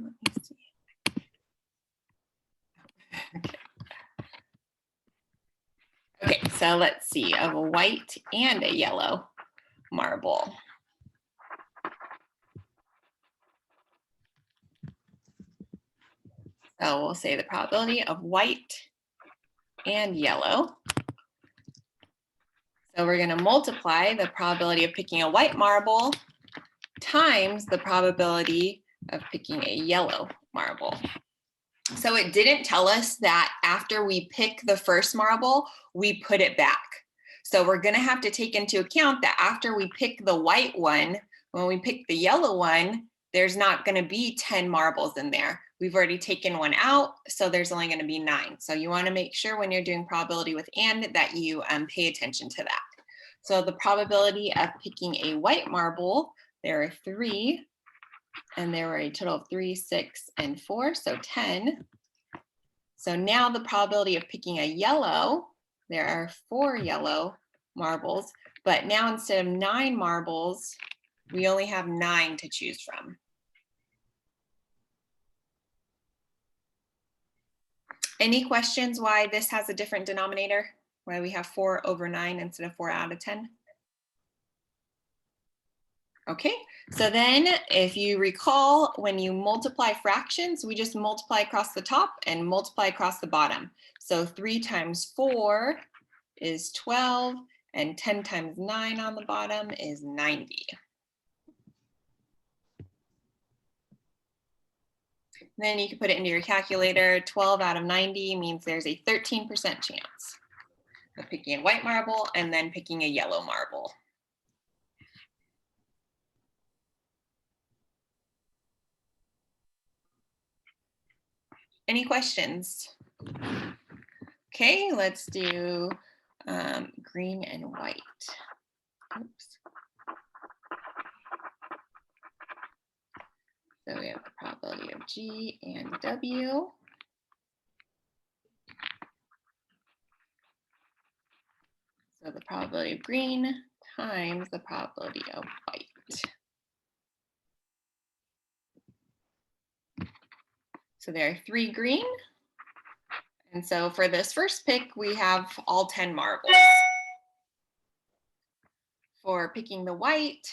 Let me see. Okay, so let's see, of a white and a yellow marble. So we'll say the probability of white and yellow. So we're going to multiply the probability of picking a white marble times the probability of picking a yellow marble. So it didn't tell us that after we pick the first marble, we put it back. So we're going to have to take into account that after we pick the white one, when we pick the yellow one, there's not going to be 10 marbles in there. We've already taken one out, so there's only going to be 9. So you want to make sure when you're doing probability with and that you pay attention to that. So the probability of picking a white marble, there are 3, and there were a total of 3, 6, and 4, so 10. So now the probability of picking a yellow, there are 4 yellow marbles, but now instead of 9 marbles, we only have 9 to choose from. Any questions why this has a different denominator? Why we have 4 over 9 instead of 4 out of 10? Okay, so then if you recall, when you multiply fractions, we just multiply across the top and multiply across the bottom. So 3 times 4 is 12, and 10 times 9 on the bottom is 90. Then you can put it into your calculator. 12 out of 90 means there's a 13% chance of picking a white marble and then picking a yellow marble. Any questions? Okay, let's do green and white. Oops. So we have the probability of G and W. So the probability of green times the probability of white. So there are 3 green. And so for this first pick, we have all 10 marbles. For picking the white,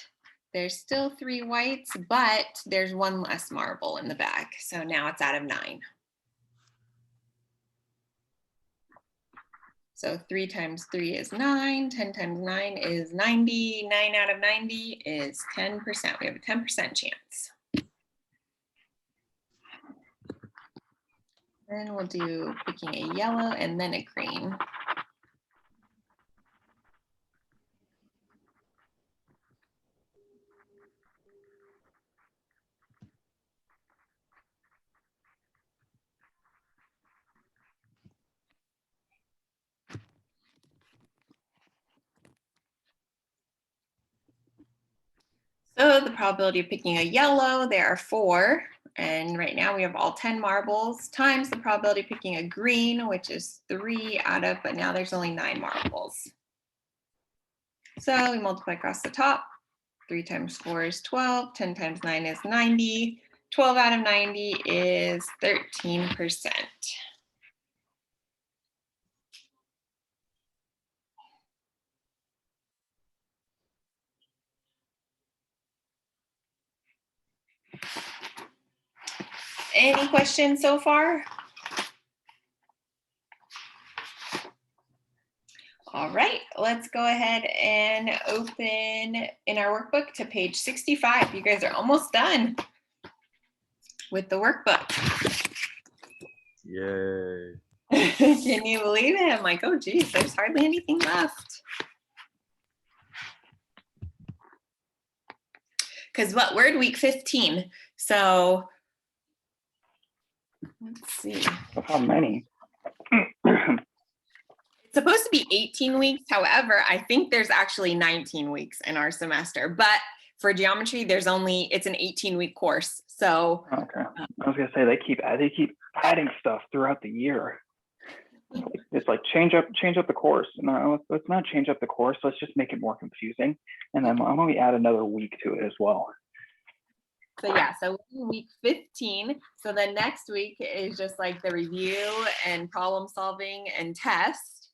there's still 3 whites, but there's 1 less marble in the back. So now it's out of 9. So 3 times 3 is 9, 10 times 9 is 90, 9 out of 90 is 10%. We have a 10% chance. Then we'll do picking a yellow and then a green. So the probability of picking a yellow, there are 4. And right now we have all 10 marbles times the probability of picking a green, which is 3 out of, but now there's only 9 marbles. So we multiply across the top. 3 times 4 is 12, 10 times 9 is 90. 12 out of 90 is 13%. Any questions so far? All right, let's go ahead and open in our workbook to page 65. You guys are almost done with the workbook. Yay. Can you believe it? I'm like, oh geez, there's hardly anything left. Because what, we're in week 15. So let's see. How many? It's supposed to be 18 weeks. However, I think there's actually 19 weeks in our semester. But for geometry, it's an 18-week course. So okay, I was gonna say they keep adding stuff throughout the year. It's like change up the course. No, let's not change up the course. Let's just make it more confusing, and then why don't we add another week to it as well? So yeah, so we're in week 15. So then next week is just like the review and problem solving and test.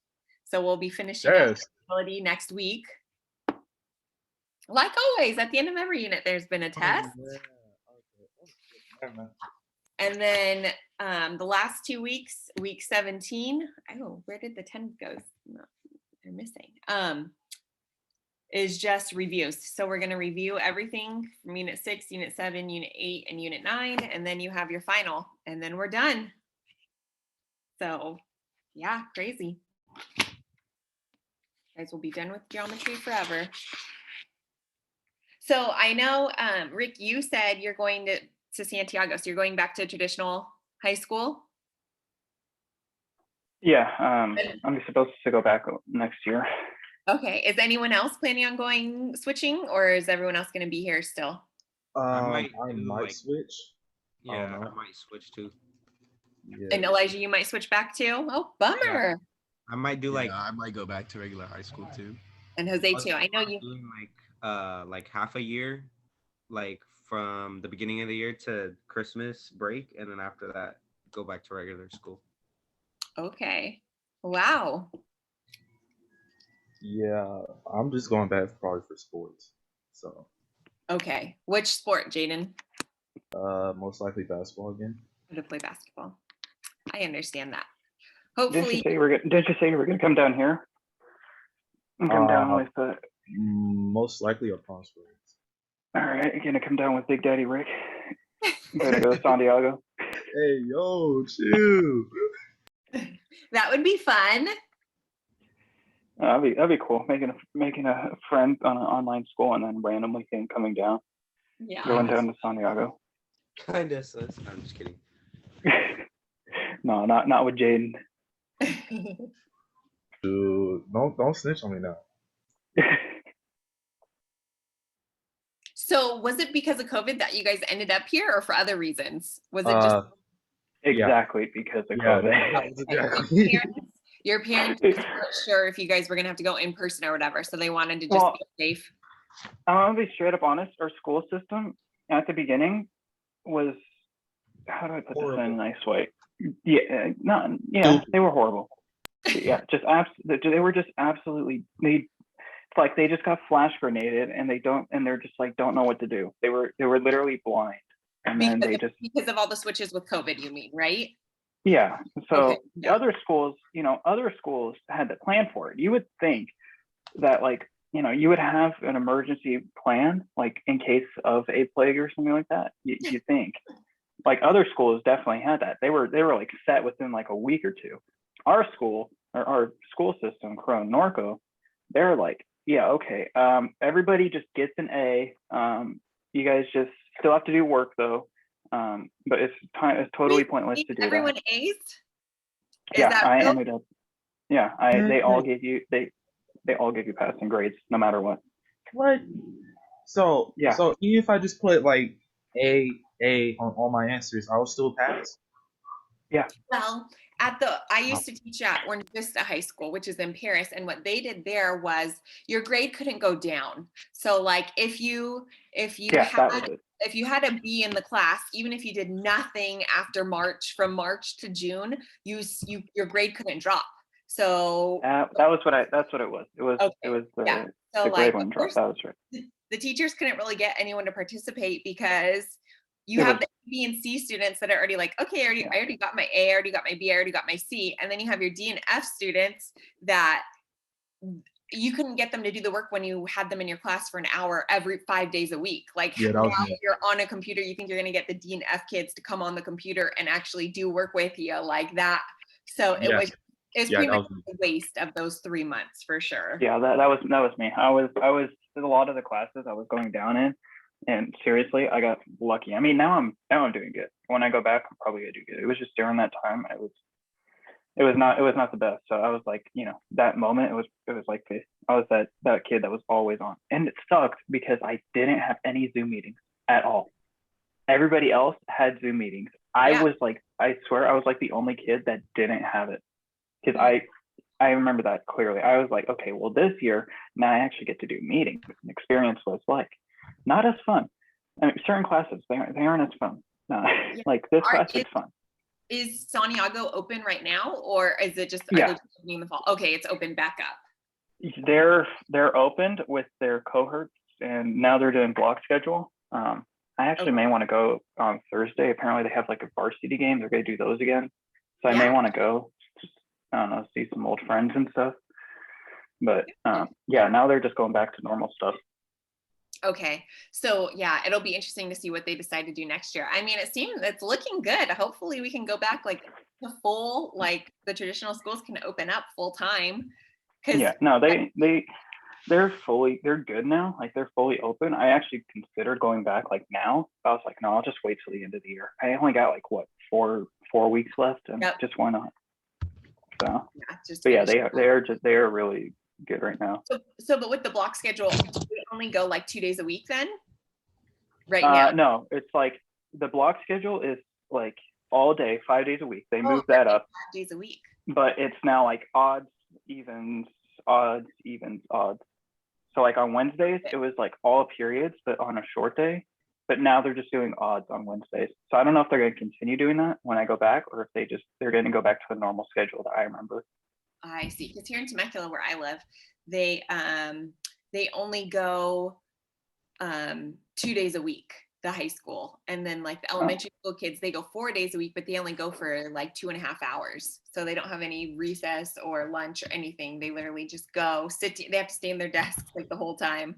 So we'll be finishing up Yes. probability next week. Like always, at the end of every unit, there's been a test. Oh, yeah. Okay. Oh, shit. Never mind. And then the last 2 weeks, week 17. Oh, where did the 10 go? No, they're missing. Is just reviews. So we're going to review everything from unit 6, unit 7, unit 8, and unit 9. And then you have your final. And then we're done. So yeah, crazy. You guys will be done with geometry forever. So I know, Rick, you said you're going to Santiago. So you're going back to traditional high school? Yeah, I'm supposed to go back next year. Okay. Is anyone else planning on switching, or is everyone else going to be here still? I do, might like- switch. Yeah, know. I might switch too. Yeah. And Elijah, you might switch back too? Oh, bummer. I might do like I might go back to regular high school too. And Jose too. I know you. doing like half a year, like from the beginning of the year to Christmas break, and then after that go back to regular school. Okay. Wow. Yeah, I'm just going back probably for sports. So, Okay. Which sport, Jaden? most likely basketball again. To play basketball. I understand that. Didn't Hopefully. you say you were gonna come down here? And come down with Most likely a Palm Springs. all right, you're gonna come down with Big Daddy Rick. Gonna go to Santiago. Hey, yo, chill. That would be fun. That'd be cool. Making a friend on an online school and then randomly coming down, Yeah. going down to Santiago. Kinda sus. I'm just kidding. No, not with Jaden. Dude, don't snitch on me now. So was it because of COVID that you guys ended up here, or for other reasons? Was it just Exactly because of Yeah, COVID. that was exactly. your parents just weren't sure if you guys were gonna have to go in person or whatever, so they wanted to just be safe? I'm gonna be straight up honest. Our school system at the beginning was, how do I put this in a nice way? Yeah, they were horrible. Yeah, they were just absolutely it's like they just got flash grenaded and they're just like don't know what to do. They were literally blind, and then because of all the switches with COVID, you mean, right? Yeah. So Okay, yeah. other schools had the plan for it. You would think that you would have an emergency plan, like in case of a plague or something like that. You think like other schools definitely had that. They were like set within like a week or two. Our school system, Corona Norco, they're like, yeah, okay. Everybody just gets an A. You guys just still have to do work though. But it's totally pointless to do everyone that. A's? Ended up. Yeah, they all gave you passing grades no matter what. What? So Yeah. So even if I just put like A on all my answers, I will still pass. Yeah. Well, I used to teach at Orange Vista High School, which is in Paris, and what they did there was your grade couldn't go down. So like if you had a B in the class, even if you did nothing after from March to June, your grade couldn't drop. So that's what it was. It was the grade wouldn't drop. That was right. The teachers couldn't really get anyone to participate because you have the B and C students that are already like, okay, I already got my A, I already got my B, I already got my C. And then you have your D and F students that you couldn't get them to do the work when you had them in your class for an hour every 5 days a week. Like now you're on a computer, you think you're going to get the D and F kids to come on the computer and actually do work with you like that. So it was pretty much a waste of those 3 months for sure. Yeah, that was me. I was in a lot of the classes I was going down in, and seriously, I got lucky. I mean, now I'm doing good. When I go back, I'm probably gonna do good. It was just during that time, it was not the best. So I was like, that moment, it was like I was that kid that was always on, and it sucked because I didn't have any Zoom meetings at all. Everybody else had Zoom meetings. I was like, I swear, I was like the only kid that didn't have it, because I remember that clearly. I was like, okay, well, this year now I actually get to do meetings and experience what it's like. Not as fun. I mean, certain classes they aren't as fun. No, Yeah. like this class is is fun. Is Santiago open right now, or is it just are Yeah. they just opening in the fall? Okay, it's open back up. They're opened with their cohorts, and now they're doing block schedule. I actually may want to go on Thursday. Apparently, they have like a varsity game. They're going to do those again, so I may want to go. Just, I don't know, see some old friends and stuff. But yeah, now they're just going back to normal stuff. Okay, so yeah, it'll be interesting to see what they decide to do next year. I mean, it's looking good. Hopefully, we can go back like to full, like the traditional schools can open up full time. Yeah, no, they're good now. Like they're fully open. I actually considered going back like now. I was like, no, I'll just wait till the end of the year. I only got like what four weeks left, and just why not? So, yeah, but yeah, they are really good right now. So, but with the block schedule, do we only go like 2 days a week then? Right now? No, it's like the block schedule is like all day, 5 days a week. They moved that up. 5 days a week. But it's now like odds, evens, odds, evens, odds. So like on Wednesdays, it was like all periods, but on a short day. But now they're just doing odds on Wednesdays. So I don't know if they're going to continue doing that when I go back, or if they're going to go back to the normal schedule that I remember. I see. Because here in Temecula, where I live, they only go 2 days a week, the high school, and then like the elementary school kids, they go 4 days a week, but they only go for like 2.5 hours. So they don't have any recess or lunch or anything. They literally just go they have to stay in their desks like the whole time.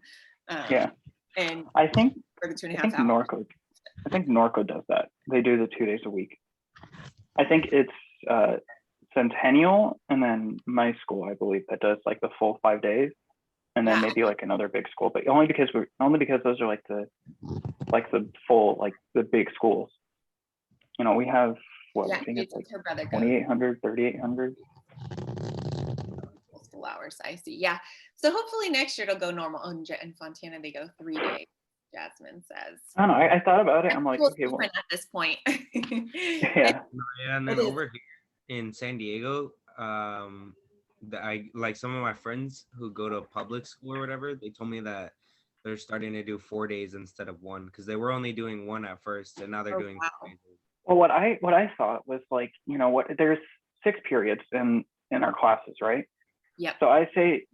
Yeah. And I think for the 2.5 hours. Norco does that. They do the 2 days a week. I think it's Centennial, and then my school, I believe, that does like the full 5 days, and then maybe like another big school, but only because those are like the full, like the big schools. You know, we have what, I think it's like 2,800, 3,800 school hours. I see. Yeah. So hopefully next year it'll go normal. In Fontana, they go 3 days. Jasmine says. I don't know. I thought about it. I'm like, okay, well, at this point. yeah. And then over here in San Diego, I like some of my friends who go to public school or whatever. They told me that they're starting to do 4 days instead of one, because they were only doing one at first, and now they're doing 4 days. Well, what I thought was like, you know what? There's 6 periods in our classes, right? Yeah. So I say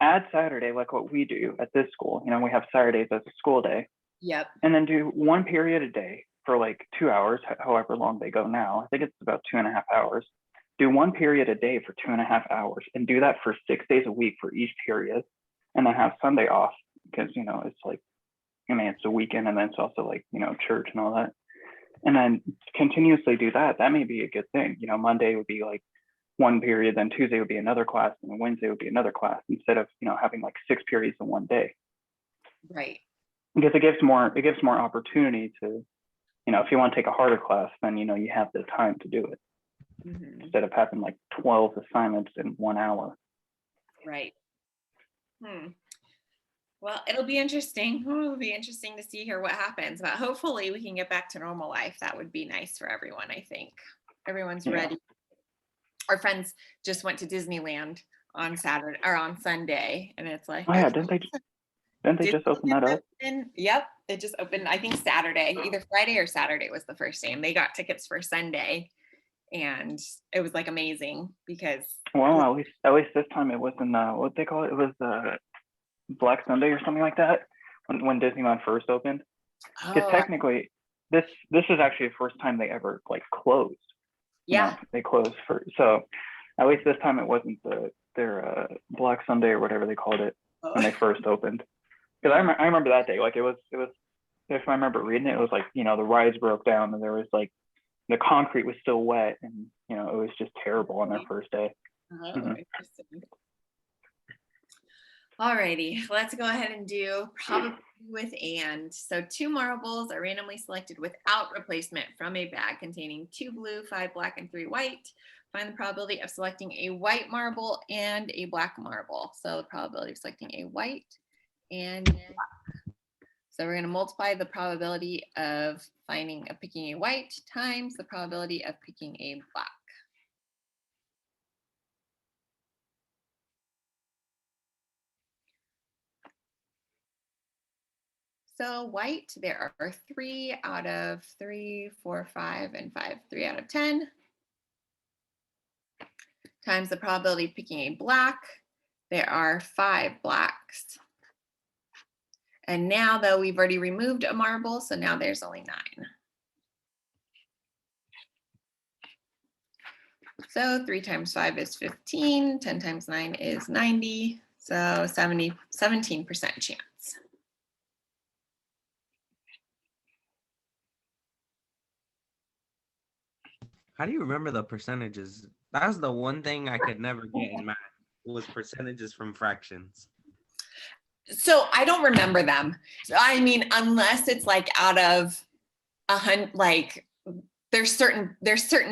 add Saturday, like what we do at this school. You know, we have Saturdays as a school day. Yep. And then do 1 period a day for like 2 hours, however long they go now. I think it's about 2.5 hours. Do 1 period a day for 2.5 hours, and do that for 6 days a week for each period, and then have Sunday off, because, you know, it's like, I mean, it's a weekend, and then it's also like, you know, church and all that. And then continuously do that. That may be a good thing. You know, Monday would be like 1 period, then Tuesday would be another class, and then Wednesday would be another class, instead of, you know, having like 6 periods in one day. Right. Because it gives more opportunity to, you know, if you want to take a harder class, then, you know, you have the time to do it, instead of having like 12 assignments in 1 hour. Right. Well, it'll be interesting. It'll be interesting to see here what happens, but hopefully we can get back to normal life. That would be nice for everyone. I think everyone's ready. Our friends just went to Disneyland on Saturday or on Sunday, and it's like, oh yeah, didn't they just open that up? Yep, it just opened. I think Saturday, either Friday or Saturday was the first day, and they got tickets for Sunday, and it was like amazing because. Well, at least this time it wasn't what they call it. It was Black Sunday or something like that when Disneyland first opened. Because technically, this is actually the first time they ever like closed. Yeah. You know, they closed so at least this time it wasn't their Black Sunday or whatever they called it when they first opened. Because I remember that day, like it was if I remember reading it, it was like, you know, the rides broke down, and there was like the concrete was still wet, and, you know, it was just terrible on their first day. Alrighty, let's go ahead and do probability with and. So 2 marbles are randomly selected without replacement from a bag containing 2 blue, 5 black, and 3 white. Find the probability of selecting a white marble and a black marble. So the probability of selecting a white and black. So we're going to multiply the probability of picking a white times the probability of picking a black. So white, there are 3 out of 3, 4, 5, and 5, 3 out of 10. Times the probability of picking a black, there are 5 blacks. And now though, we've already removed a marble, so now there's only 9. So 3 times 5 is 15, 10 times 9 is 90, so 17% chance. How do you remember the percentages? That's the one thing I could never get in math was percentages from fractions. So I don't remember them. So I mean, unless it's like out of 100, like there's certain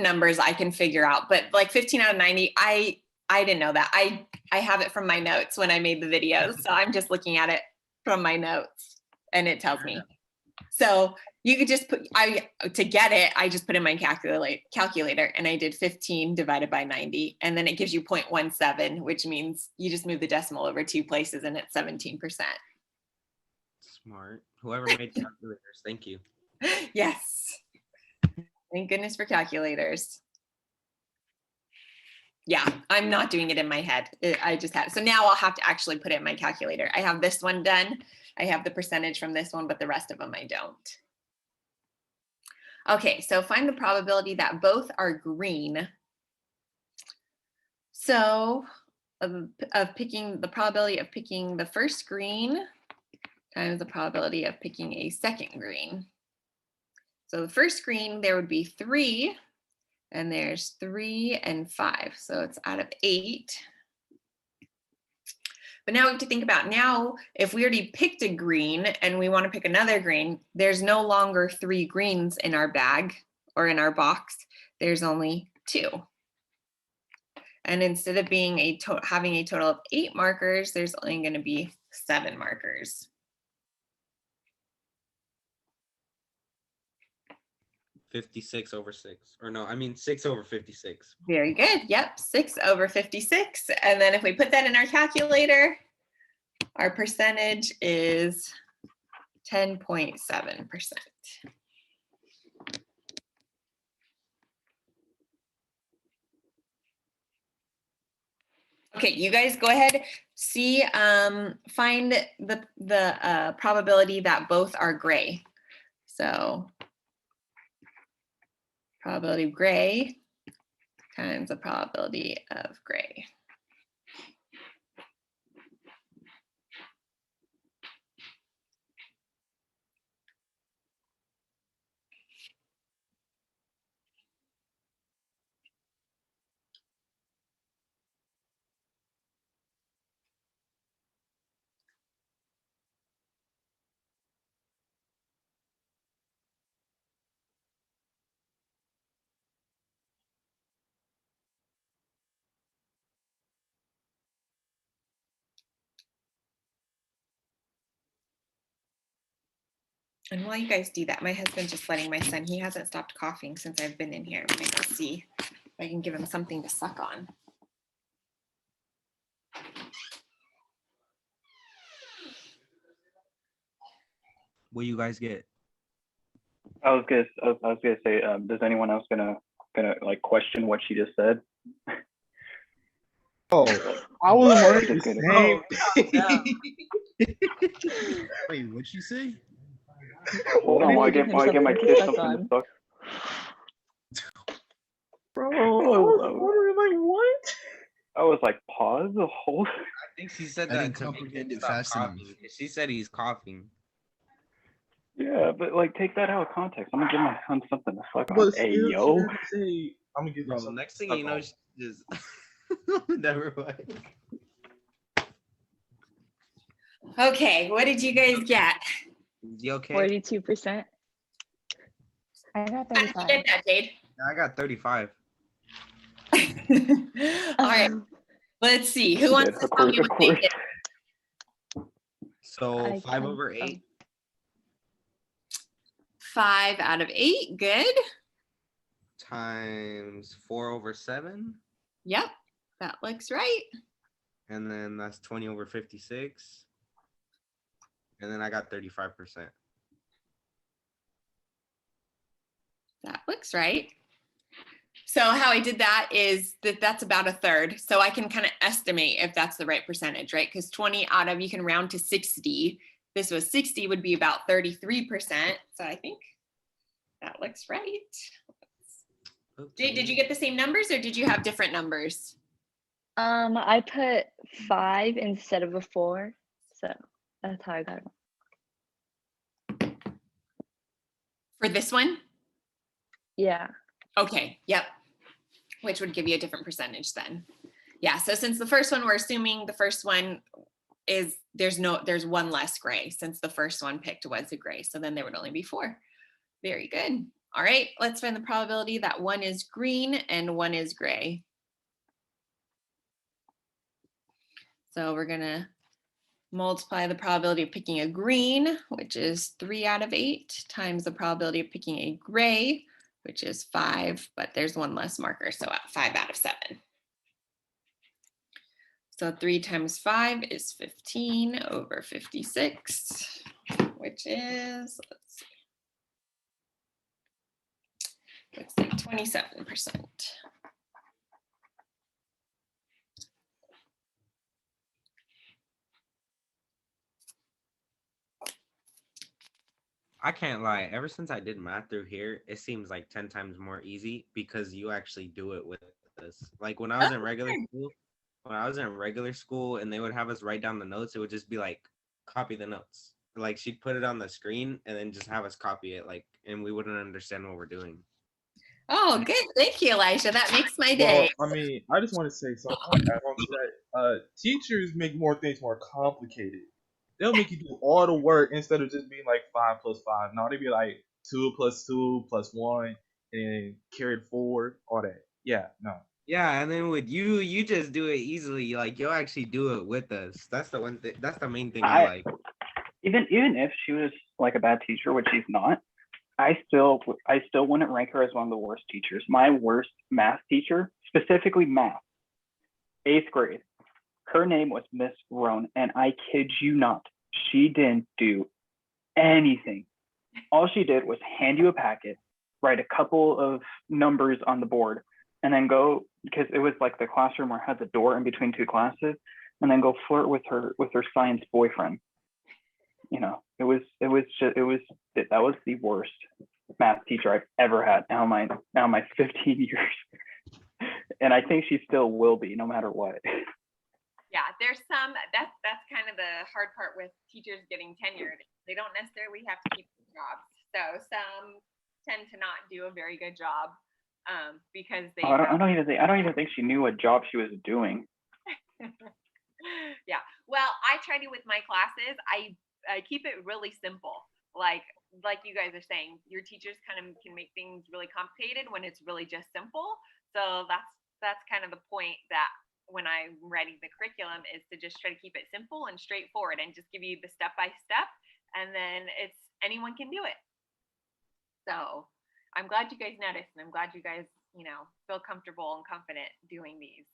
numbers I can figure out, but like 15 out of 90, I didn't know that. I have it from my notes when I made the videos. So I'm just looking at it from my notes and it tells me. So you could just put, to get it, I just put in my calculator and I did 15 divided by 90. And then it gives you 0.17, which means you just move the decimal over 2 places and it's 17%. Smart. Whoever made calculators, thank you. Yes. Thank goodness for calculators. Yeah, I'm not doing it in my head. I just had, so now I'll have to actually put it in my calculator. I have this one done. I have the percentage from this one, but the rest of them I don't. Okay, so find the probability that both are green. So of picking the probability of picking the first green times the probability of picking a second green. So the first green, there would be 3, and there's 3 and 5. So it's out of 8. But now we have to think about now, if we already picked a green and we want to pick another green, there's no longer 3 greens in our bag or in our box. There's only 2. And instead of being having a total of 8 markers, there's only going to be 7 markers. 56 over 6. Or no, I mean 6 over 56. Very good. Yep, 6 over 56. And then if we put that in our calculator, our percentage is 10.7%. Okay, you guys go ahead, see, find the probability that both are gray. So probability of gray times the probability of gray. And while you guys do that, my husband's just letting my son, he hasn't stopped coughing since I've been in here. I'm gonna go see if I can give him something to suck on. What do you guys get? I was gonna say, does anyone else gonna like question what she just said? Oh, I was wondering Just the kidding. same. Wait, what'd you say? Hold on, while I get my kid something to suck. Bro, I was wondering like what? I was like, pause, hold. I think she said I that didn't to make him comprehend it stop fast enough. coughing. She said he's coughing. Yeah, but like take that out of context. I'm gonna give my son something to suck on. But Hey still, yo. she didn't say, I'm gonna give Bro, you the something next to thing suck you know, on. she just never mind. Okay, what did you guys get? You okay? 42%. I got How did you 35. get that, Jade? I got 35. All right, let's see. Who She wants did. to Of tell course, me of what they course. did? So I 5 can- over 8. 5 out of 8, good. Times 4 over 7. Yep, that looks right. And then that's 20 over 56. And then I got 35%. That looks right. So how I did that is that's about a third. So I can kind of estimate if that's the right percentage, right? Because 20 out of, you can round to 60. This was 60 would be about 33%. So I think that looks right. Did you get the same numbers or did you have different numbers? I put 5 instead of a 4, so that's how I got it. For this one? Yeah. Okay, yep. Which would give you a different percentage then. Yeah, so since the first one, we're assuming the first one is, there's one less gray since the first one picked was a gray. So then there would only be 4. Very good. All right, let's find the probability that one is green and one is gray. So we're gonna multiply the probability of picking a green, which is 3 out of 8, times the probability of picking a gray, which is 5, but there's one less marker, so 5 out of 7. So 3 times 5 is 15 over 56, which is, let's see, looks like 27%. I can't lie. Ever since I did math through here, it seems like 10 times more easy because you actually do it with us. Like when I was in regular school and they would have us write down the notes, it would just be like, copy the notes. Like she'd put it on the screen and then just have us copy it, like, and we wouldn't understand what we're doing. Oh, good. Thank you, Elijah. That makes my day. Well, I mean, I just want to say something. I want to add on to that. Teachers make more things more complicated. They'll make you do all the work instead of just being like 5 plus 5. No, they be like 2 plus 2 plus 1 and then carried forward, all that. Yeah, no. Yeah, and then with you just do it easily. Like you'll actually do it with us. That's the one thing. That's the main thing I like. Even if she was like a bad teacher, which she's not, I still wouldn't rank her as one of the worst teachers. My worst math teacher, specifically math, 8th grade. Her name was Miss Roan, and I kid you not, she didn't do anything. All she did was hand you a packet, write a couple of numbers on the board, and then go, because it was like the classroom where it had the door in between 2 classes, and then go flirt with her science boyfriend. You know, that was the worst math teacher I've ever had. Now my 15 years, and I think she still will be, no matter what. Yeah, there's some, that's kind of the hard part with teachers getting tenured. They don't necessarily have to keep their jobs. So some tend to not do a very good job because they. I don't even think she knew what job she was doing. Yeah, well, I try to with my classes. I keep it really simple. Like you guys are saying, your teachers kind of can make things really complicated when it's really just simple. So that's kind of the point that when I'm writing the curriculum is to just try to keep it simple and straightforward and just give you the step by step, and then it's anyone can do it. So I'm glad you guys noticed, and I'm glad you guys, feel comfortable and confident doing these.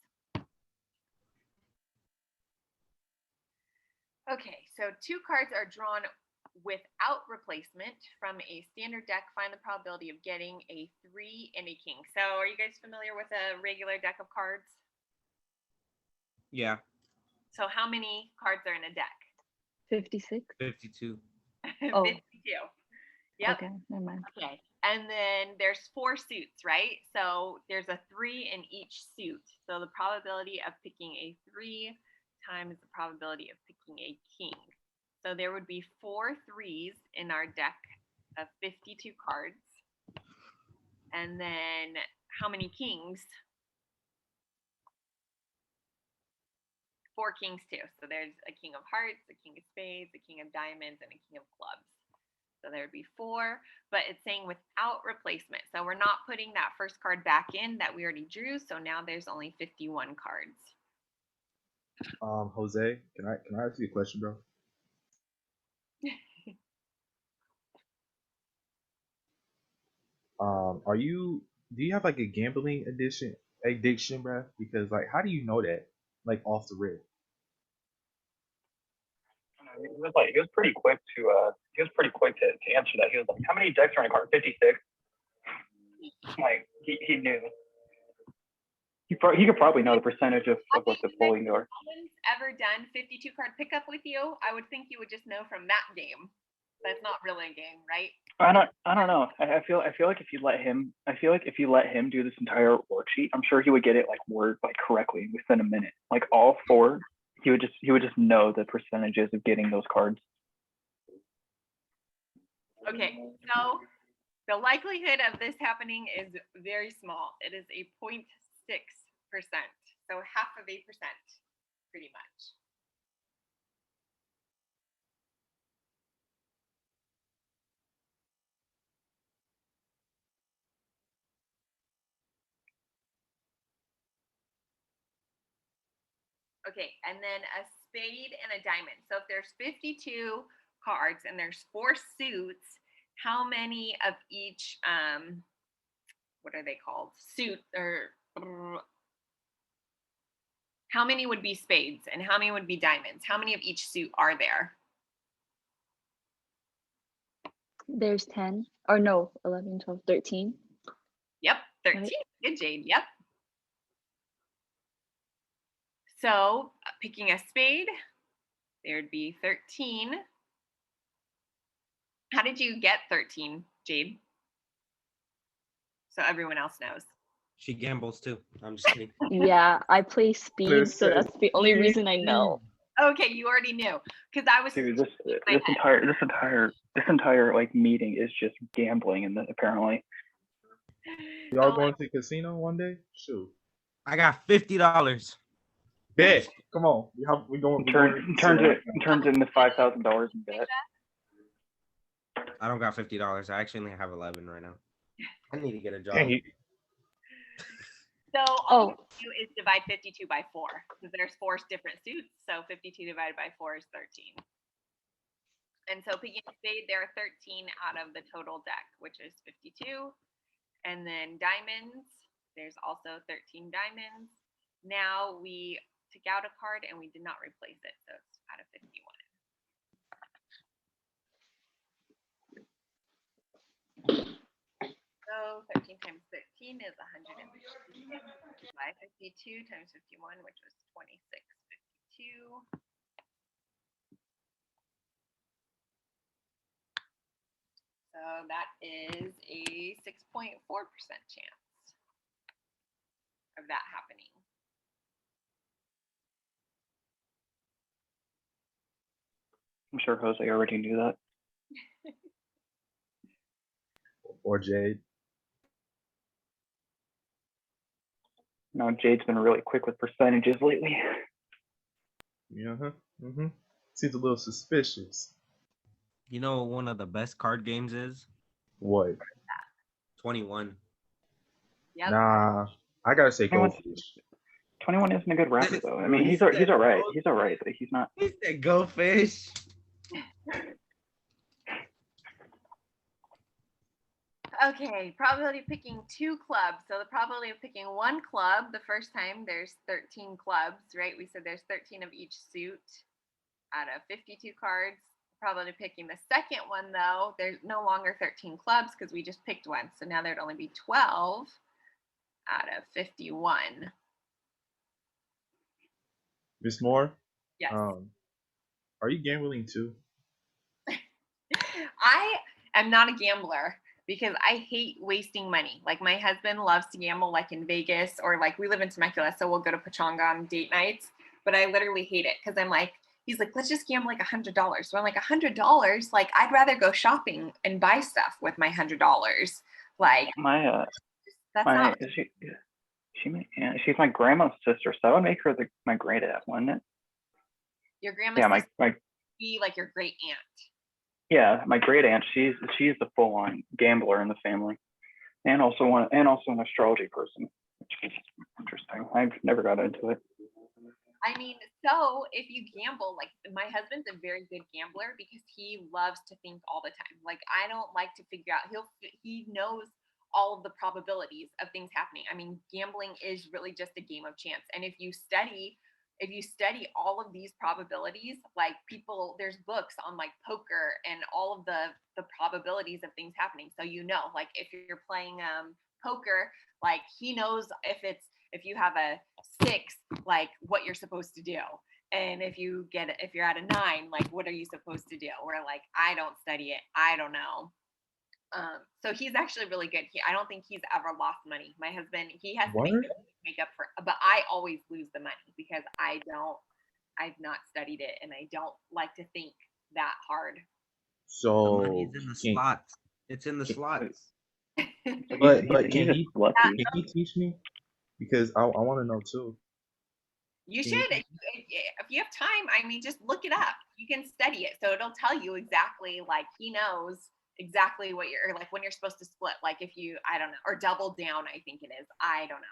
Okay, so 2 cards are drawn without replacement from a standard deck. Find the probability of getting a 3 and a king. So are you guys familiar with a regular deck of cards? Yeah. So how many cards are in a deck? 56. 52. Oh. 52. Yep. Okay, never mind. Okay. And then there's 4 suits, right? So there's a 3 in each suit. So the probability of picking a 3 times the probability of picking a king. So there would be 4 3s in our deck of 52 cards. And then how many kings? 4 kings too. So there's a king of hearts, a king of spades, a king of diamonds, and a king of clubs. So there would be 4, but it's saying without replacement. So we're not putting that first card back in that we already drew. So now there's only 51 cards. Jose, can I ask you a question, bro? Do you have like a gambling addiction, bro? Because like, how do you know that, like off the rip? he was pretty quick to answer that. He was like, how many decks are in a card? 56. Like he knew. He could probably know the percentage of what the folding are. Someone's ever done 52 card pickup with you, I would think you would just know from that game. That's not really a game, right? I don't know. I feel like if you let him do this entire worksheet, I'm sure he would get it like correctly within a minute. Like all four, he would just know the percentages of getting those cards. Okay, so the likelihood of this happening is very small. It is a 0.6%, so half of 8%, pretty much. Okay, and then a spade and a diamond. So if there's 52 cards and there's 4 suits, how many of each, what are they called? Suit, or how many would be spades and how many would be diamonds? How many of each suit are there? There's 10, or no, 11, 12, 13. Yep, 13. Right. Good, Jade. Yep. So picking a spade, there'd be 13. How did you get 13, Jade? So everyone else knows. She gambles too. I'm just kidding. Yeah, I play speed, so Listen. that's the only reason I know. Okay, you already knew because I was. Dude, this entire like meeting is just gambling, and apparently. Y'all going to the casino one day? Shoot. I got $50. Bet. Come on. We going. Turns into $5,000 in debt. I don't got $50. I actually only have 11 right now. I need to get a job. Dang, So all you do is divide 52 by 4 because there's 4 different suits. So 52 divided by 4 is 13. And so picking a spade, there are 13 out of the total deck, which is 52. And then diamonds, there's also 13 diamonds. Now we took out a card and we did not replace it. So it's out of 51. So 13 times 13 is 150. By 52 times 51, which was 2652. So that is a 6.4% chance of that happening. I'm sure Jose already knew that. Or Jade. No, Jade's been really quick with percentages lately. Yeah. Seems a little suspicious. You know what one of the best card games is? What? 21. Yep. Nah, I gotta say 21 Goldfish. 21 isn't a good rapper though. I mean, he's all right. He's all right, but he's not. He said go fish. Okay, probability of picking 2 clubs. So the probability of picking 1 club, the first time there's 13 clubs, right? We said there's 13 of each suit out of 52 cards. Probability of picking the second one, though, there's no longer 13 clubs because we just picked one. So now there'd only be 12 out of 51. Miss Moore, Yes. are you gambling too? I am not a gambler because I hate wasting money. Like my husband loves to gamble like in Vegas or like we live in Temecula, so we'll go to Pachanga on date nights, but I literally hate it because I'm like, he's like, let's just gamble like $100. So I'm like, $100? Like I'd rather go shopping and buy stuff with my $100. Like She's my grandma's sister, so I would make her my great aunt, wouldn't it? Your grandma's my be like your great aunt. Yeah, my great aunt. She's the full on gambler in the family, and also an astrology person, which is interesting. I've never got into it. I mean, so if you gamble, like my husband's a very good gambler because he loves to think all the time. Like I don't like to figure out. He knows all of the probabilities of things happening. I mean, gambling is really just a game of chance. And if you study if you study all of these probabilities, like people, there's books on like poker and all of the probabilities of things happening. So like if you're playing poker, like he knows if you have a 6, like what you're supposed to do. And if you're at a 9, like what are you supposed to do? We're like, I don't study it. I don't know. So he's actually really good. I don't think he's ever lost money. My husband, he has to make up for, but I always lose the money because I've not studied it and I don't like to think that hard. The So money's in the slots. It's in the slots. but He's can just lucky. he teach me? Because I want to know too. You should, if you have time. I mean, just look it up. You can study it, so it'll tell you exactly. Like he knows exactly what you're like when you're supposed to split. Like if you, I don't know, or double down. I think it is. I don't know.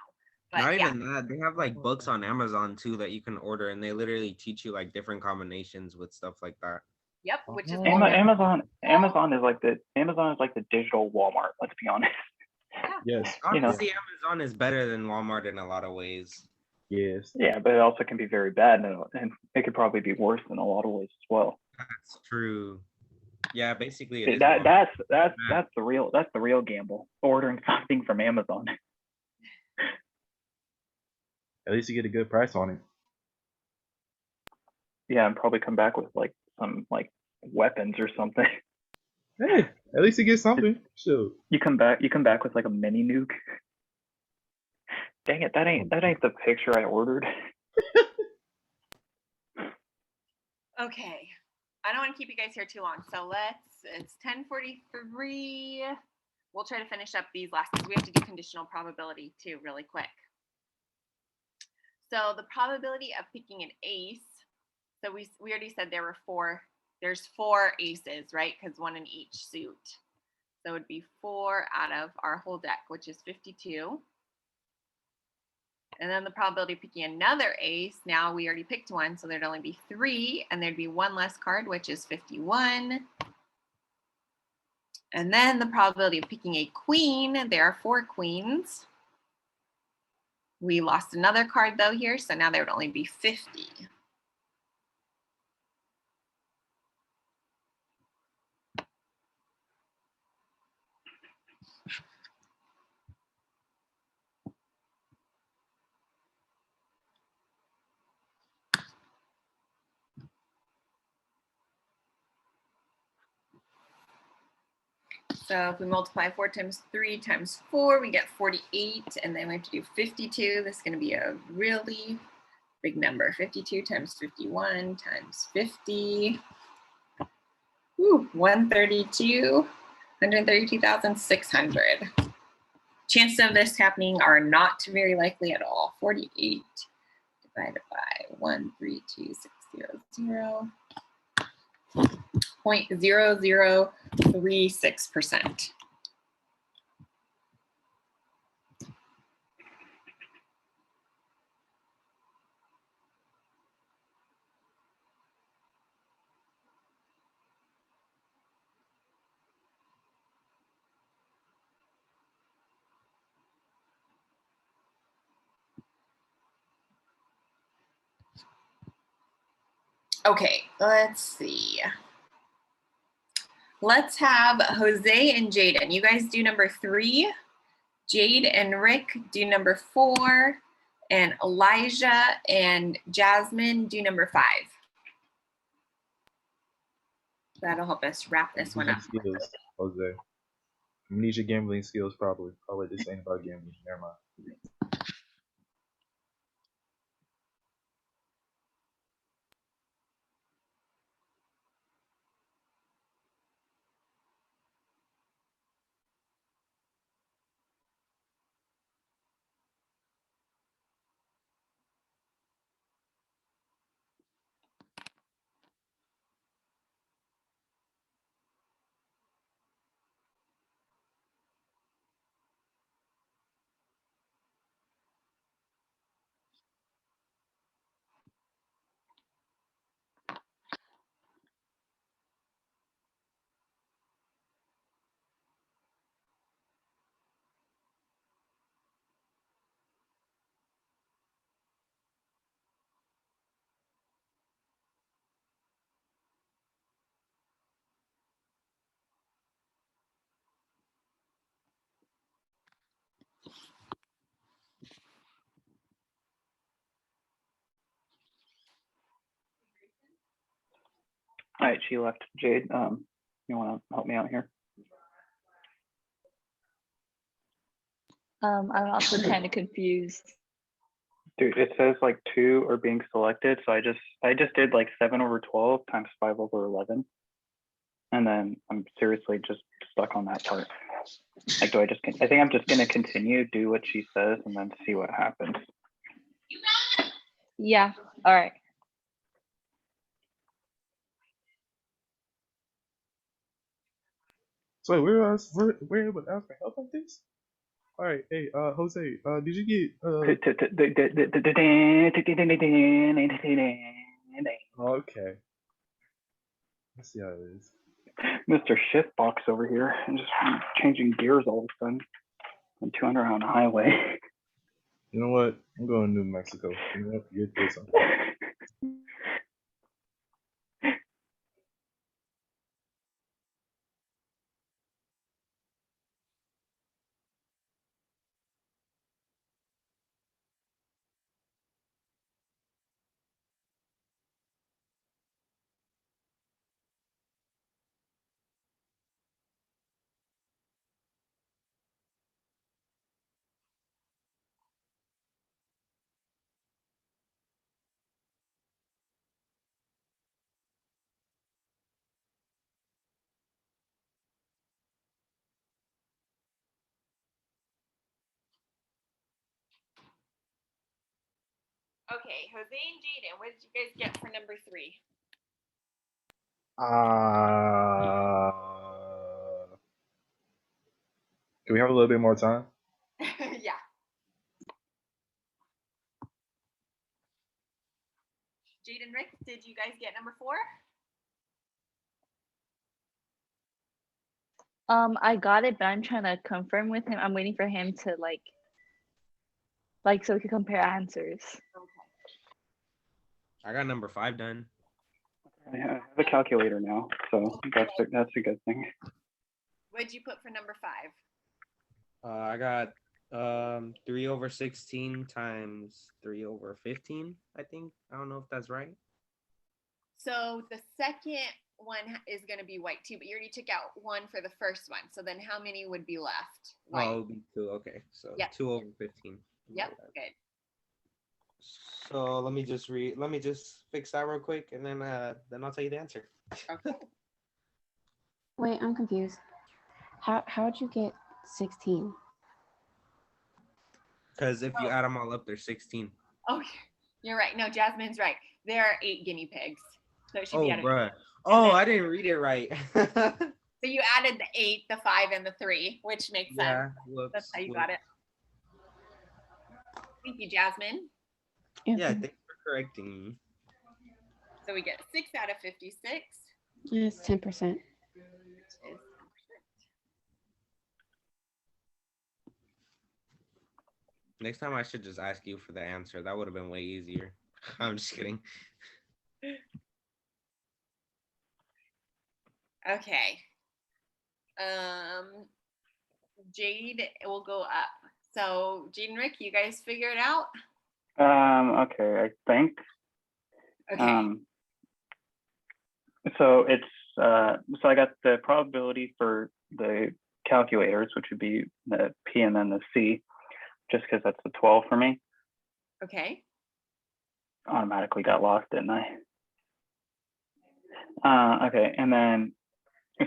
But Not even that. They have like books on Amazon too that you can order, and they literally teach you like different combinations with stuff like that. Yep, which is Amazon is like the digital Walmart. Let's be honest. Yes. Honestly, Amazon is better than Walmart in a lot of ways. Yes. Yeah, but it also can be very bad, and it could probably be worse in a lot of ways as well. That's true. Yeah, basically it is. That's the real gamble. Ordering something from Amazon. At least you get a good price on it. Yeah, and probably come back with like some like weapons or something. Hey, at least you get something. Sure. You come back with like a mini nuke. Dang it, that ain't the picture I ordered. okay. I don't want to keep you guys here too long, so it's 10:43. We'll try to finish up these last ones. We have to do conditional probability too, really quick. So the probability of picking an ace. So we already said there were 4. There's 4 aces, right? Because 1 in each suit. So it would be 4 out of our whole deck, which is 52. And then the probability of picking another ace, now we already picked one, so there'd only be 3, and there'd be 1 less card, which is 51. And then the probability of picking a queen, there are 4 queens. We lost another card though here, so now there would only be 50. So if we multiply 4 times 3 times 4, we get 48, and then we have to do 52. This is going to be a really big number. 52 times 51 times 50. Ooh, 132,600. Chances of this happening are not very likely at all. 48 divided by 132,600. 0.0036%. Okay, let's see. Let's have Jose and Jaden. You guys do number 3. Jade and Rick do number 4. And Elijah and Jasmine do number 5. That'll help us wrap this one up. Skills, Jose. You need your gambling skills probably. Oh wait, this ain't about gambling. Never mind. right, she left. Jade, you want to help me out here? I'm also kind of confused. Dude, it says like 2 are being selected, so I just did like 7/12 times 5/11, and then I'm seriously just stuck on that part. Like, I think I'm just gonna continue, do what she says, and then see what happens. Yeah. All right. So wait, we're able to ask for help like this? All right, hey, Jose, did you get okay. Let's see how it is. Mr. Shiftbox over here, and just changing gears all of a sudden. I'm 200 on the highway. You know what? I'm going to New Mexico. You know what? Get this. Okay, Jose and Jaden, what did you guys get for number 3? Can we have a little bit more time? Yeah. Jaden, Rick, did you guys get number 4? I got it, but I'm trying to confirm with him. I'm waiting for him to like so we can compare answers. I got number 5 done. I have a calculator now, so that's a good thing. What did you put for number 5? I got 3/16 times 3/15, I think. I don't know if that's right. So the second one is going to be white too, but you already took out 1 for the first one. So then how many would be left? White. Oh, it would be 2. Okay, so Yep. 2/15. Yep, good. So let me just fix that real quick, and then I'll tell you the answer. Okay. Wait, I'm confused. How'd you get 16? Because if you add them all up, they're 16. Oh, you're right. No, Jasmine's right. There are 8 guinea pigs. So it should be Oh, out of bruh. And Oh, then- I didn't read it right. So you added the 8, the 5, and the 3, which makes Yeah, sense. whoops. That's how you got it. Thank you, Jasmine. Yeah, thanks for correcting me. So we get 6 out of 56. It's 10%. Which is 10%. Next time I should just ask you for the answer. That would have been way easier. I'm just kidding. Okay. Jade will go up. So Jade and Rick, you guys figure it out? Okay, I think. Okay. So it's so I got the probability for the calculators, which would be the P and then the C, just because that's the 12 for me. Okay. Automatically got lost, didn't I? Okay, and then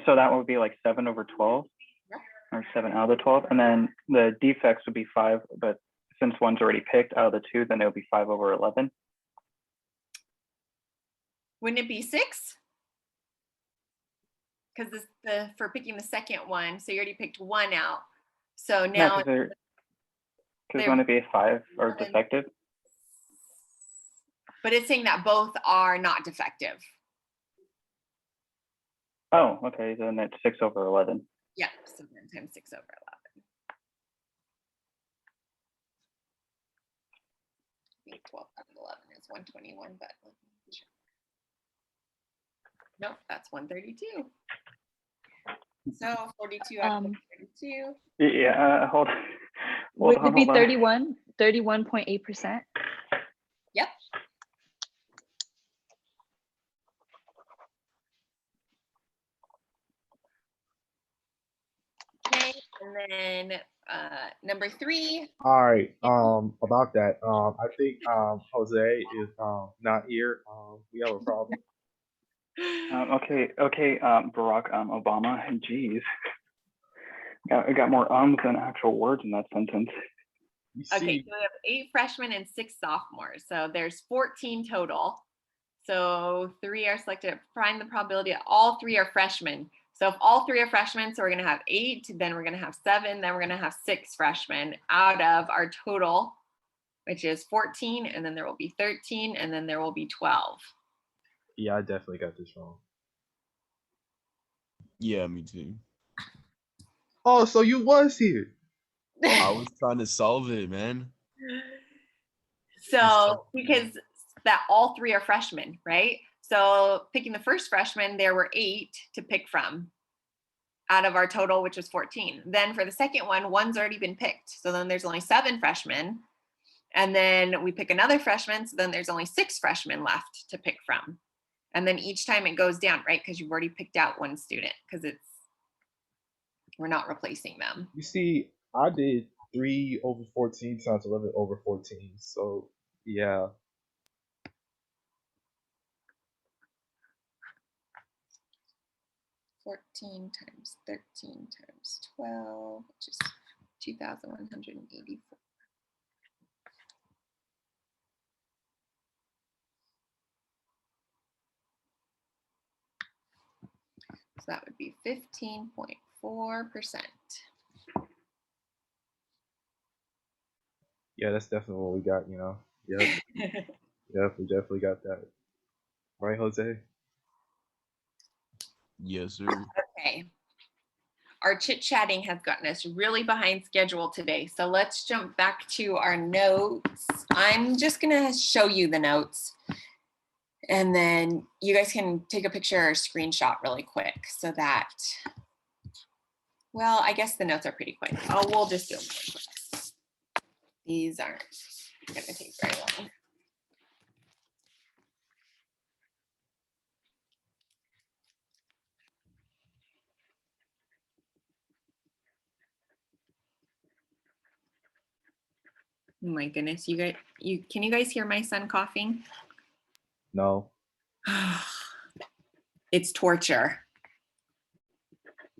so that would be like 7/12, or 7 out of the 12, and then the defects would be 5, but since one's already picked out of the 2, then it would be 5/11. Wouldn't it be 6? Because the for picking the second one, so you already picked 1 out. So now Because wouldn't it be a 5 or defective? But it's saying that both are not defective. Oh, okay, then it's 6/11. Yeah, so 10 times 6/11. I think 12 out of 11 is 121, but let me check. Nope, that's 132. So 42 out of 32. Yeah, hold on. Would it be hold on. 31.8%? Yep. then number 3. All right. About that. I think Jose is not here. We have a problem. Okay, Barack Obama. Jeez, got more ums than actual words in that sentence. You Okay, see, so we have 8 freshmen and 6 sophomores. So there's 14 total. So 3 are selected. Find the probability that all 3 are freshmen. So if all 3 are freshmen, so we're going to have 8, then we're going to have 7, then we're going to have 6 freshmen out of our total, which is 14, and then there will be 13, and then there will be 12. yeah, I definitely got this wrong. Yeah, me too. Oh, so you was here. I was trying to solve it, man. So because that all 3 are freshmen, right? So picking the first freshman, there were 8 to pick from out of our total, which was 14. Then for the second one, one's already been picked. So then there's only 7 freshmen. And then we pick another freshman. So then there's only 6 freshmen left to pick from. And then each time it goes down, right? Because you've already picked out one student because we're not replacing them. You see, I did 3 over 14 times 11 over 14. So yeah. $14 times 13 times 12, which is 2,184. So that would be 15.4%. Yeah, that's definitely what we got, you know. Yep. Yep, we definitely got that. Right, Jose? Yes, sir. Okay. Our chit-chatting has gotten us really behind schedule today. So let's jump back to our notes. I'm just gonna show you the notes. And then you guys can take a picture or screenshot really quick so that, well, I guess the notes are pretty quick. Oh, we'll just do them really quick. These aren't gonna take very long. Oh my goodness, can you guys hear my son coughing? No. It's torture.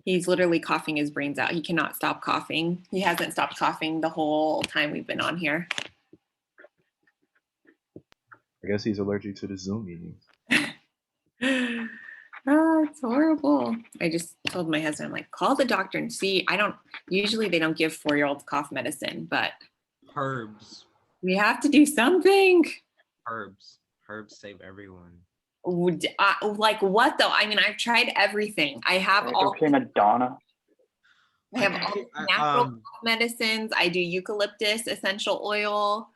He's literally coughing his brains out. He cannot stop coughing. He hasn't stopped coughing the whole time we've been on here. I guess he's allergic to the Zoom meetings. Oh, it's horrible. I just told my husband, I'm like, call the doctor and see. Usually they don't give 4-year-olds cough medicine, but Herbs. we have to do something. Herbs save everyone. Like what though? I mean, I've tried everything. I have all Prima donna. I have all natural cough medicines. I do eucalyptus essential oil.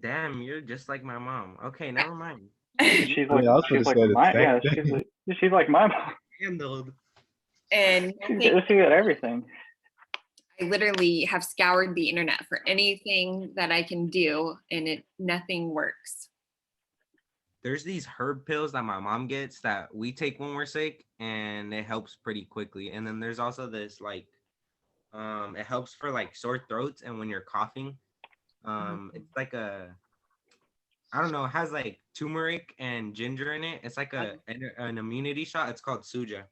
Damn, you're just like my mom. Okay, never mind. She's like, she's like my, yeah, she's like my mom. Handled. And She got everything. I literally have scoured the internet for anything that I can do, and nothing works. There's these herb pills that my mom gets that we take when we're sick, and it helps pretty quickly. And then there's also this it helps for like sore throats and when you're coughing. It's like I don't know, it has like turmeric and ginger in it. It's like an immunity shot. It's called Suja.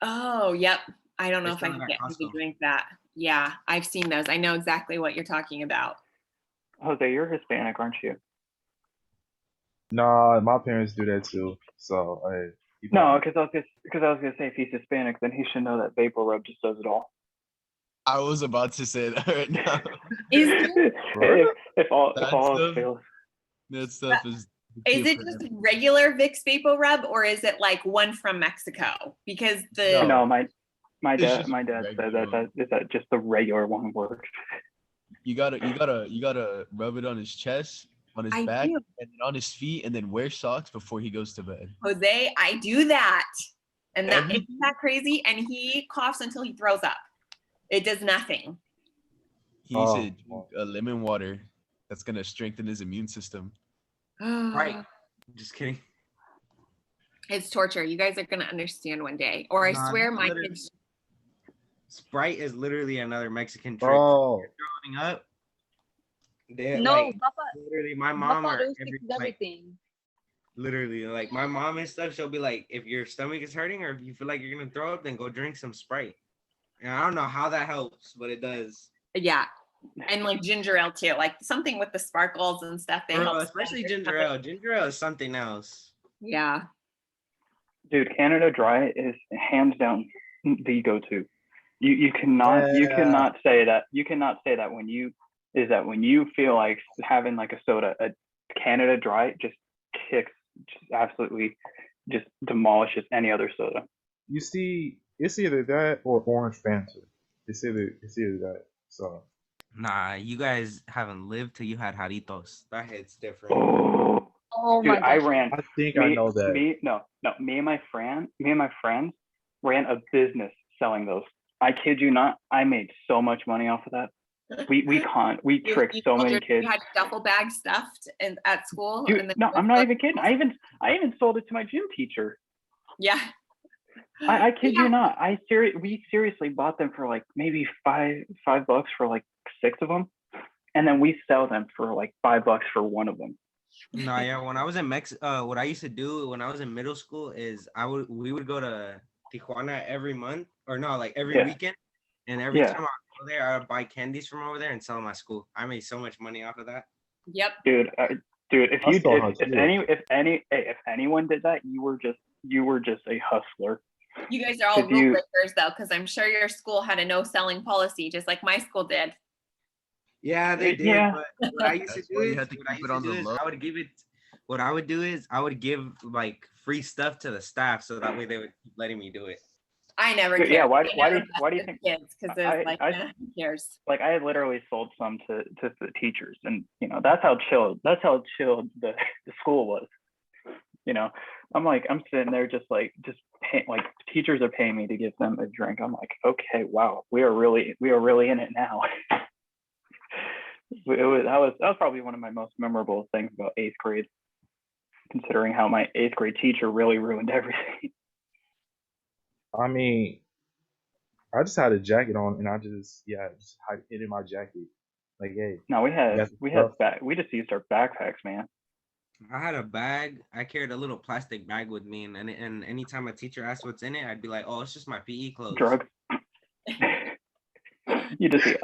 Oh, yep. I don't know They if I sell it can at get him to Costco. drink that. Yeah, I've seen those. I know exactly what you're talking about. Jose, you're Hispanic, aren't you? Nah, my parents do that too. So no, because I was gonna say if he's Hispanic, then he should know that vapor rub just does it all. I was about to say that right now. if all That else stuff- fails. That stuff is. Is it just regular Vicks Vapor Rub, or is it like one from Mexico? Because No, my It's dad just said regular. that just the regular one works. You gotta rub it on his chest, on his I back, do. and then on his feet, and then wear socks before he goes to bed. Jose, I do that. And that Every- isn't that crazy? And he coughs until he throws up. It does nothing. He should drink a lemon water. That's gonna strengthen his immune system. Right. Just kidding. It's torture. You guys are gonna understand one day. Or I Nah, swear that's my literally- kids. Sprite is literally another Mexican trick. Bro, Growing up, they No, like Papa. literally my mom or Papa every fixes like everything. literally like my mom and stuff. She'll be like, if your stomach is hurting or if you feel like you're gonna throw up, then go drink some Sprite. And I don't know how that helps, but it does. Yeah. And like ginger ale too, like something with the sparkles and stuff. They Bro, help. especially ginger ale. Ginger ale is something else. Yeah. Dude, Canada Dry is hands down the go-to. You cannot say that. You cannot say that when you feel like having like a soda, a Canada Dry just absolutely just demolishes any other soda. you see, it's either that or Orange Fanta. It's either that. So Nah, you guys haven't lived till you had Jaritos. That hits different. Oh Dude, my I gosh. ran. I think I know that. Me and my friends ran a business selling those. I kid you not. I made so much money off of that. We tricked so many kids. You had duffel bag stuffed at school. Dude, and then no, I'm not even kidding. I even sold it to my gym teacher. Yeah. I kid you not. We seriously bought them for like maybe $5 for like 6 of them, and then we sell them for like $5 for one of them. No, yeah. When I was in what I used to do when I was in middle school is we would go to Tijuana every month, or no, like every weekend, and every time I go there, I would buy candies from over there and sell them at school. I made so much money off of that. Yep. Dude, if anyone did that, you were just a hustler. You guys are all rule breakers though, because I'm sure your school had a no selling policy, just like my school did. Yeah, they did. Yeah. But what I used to do is, what I would do is I would give like free stuff to the staff, so that way they would keep letting me do it. I never cared. Yeah, why do you think kids? Because like, who cares? Like I had literally sold some to the teachers, and you know that's how chilled the school was. You know, I'm sitting there just teachers are paying me to give them a drink. I'm like, okay, wow, we are really in it now. That was probably one of my most memorable things about 8th grade, considering how my 8th grade teacher really ruined everything. I mean, I just had a jacket on, and I just hid it in my jacket. Like, hey. No, we just used our backpacks, man. I had a bag. I carried a little plastic bag with me, and anytime a teacher asked what's in it, I'd be like, "Oh, it's just my PE clothes." Drugs. You just see,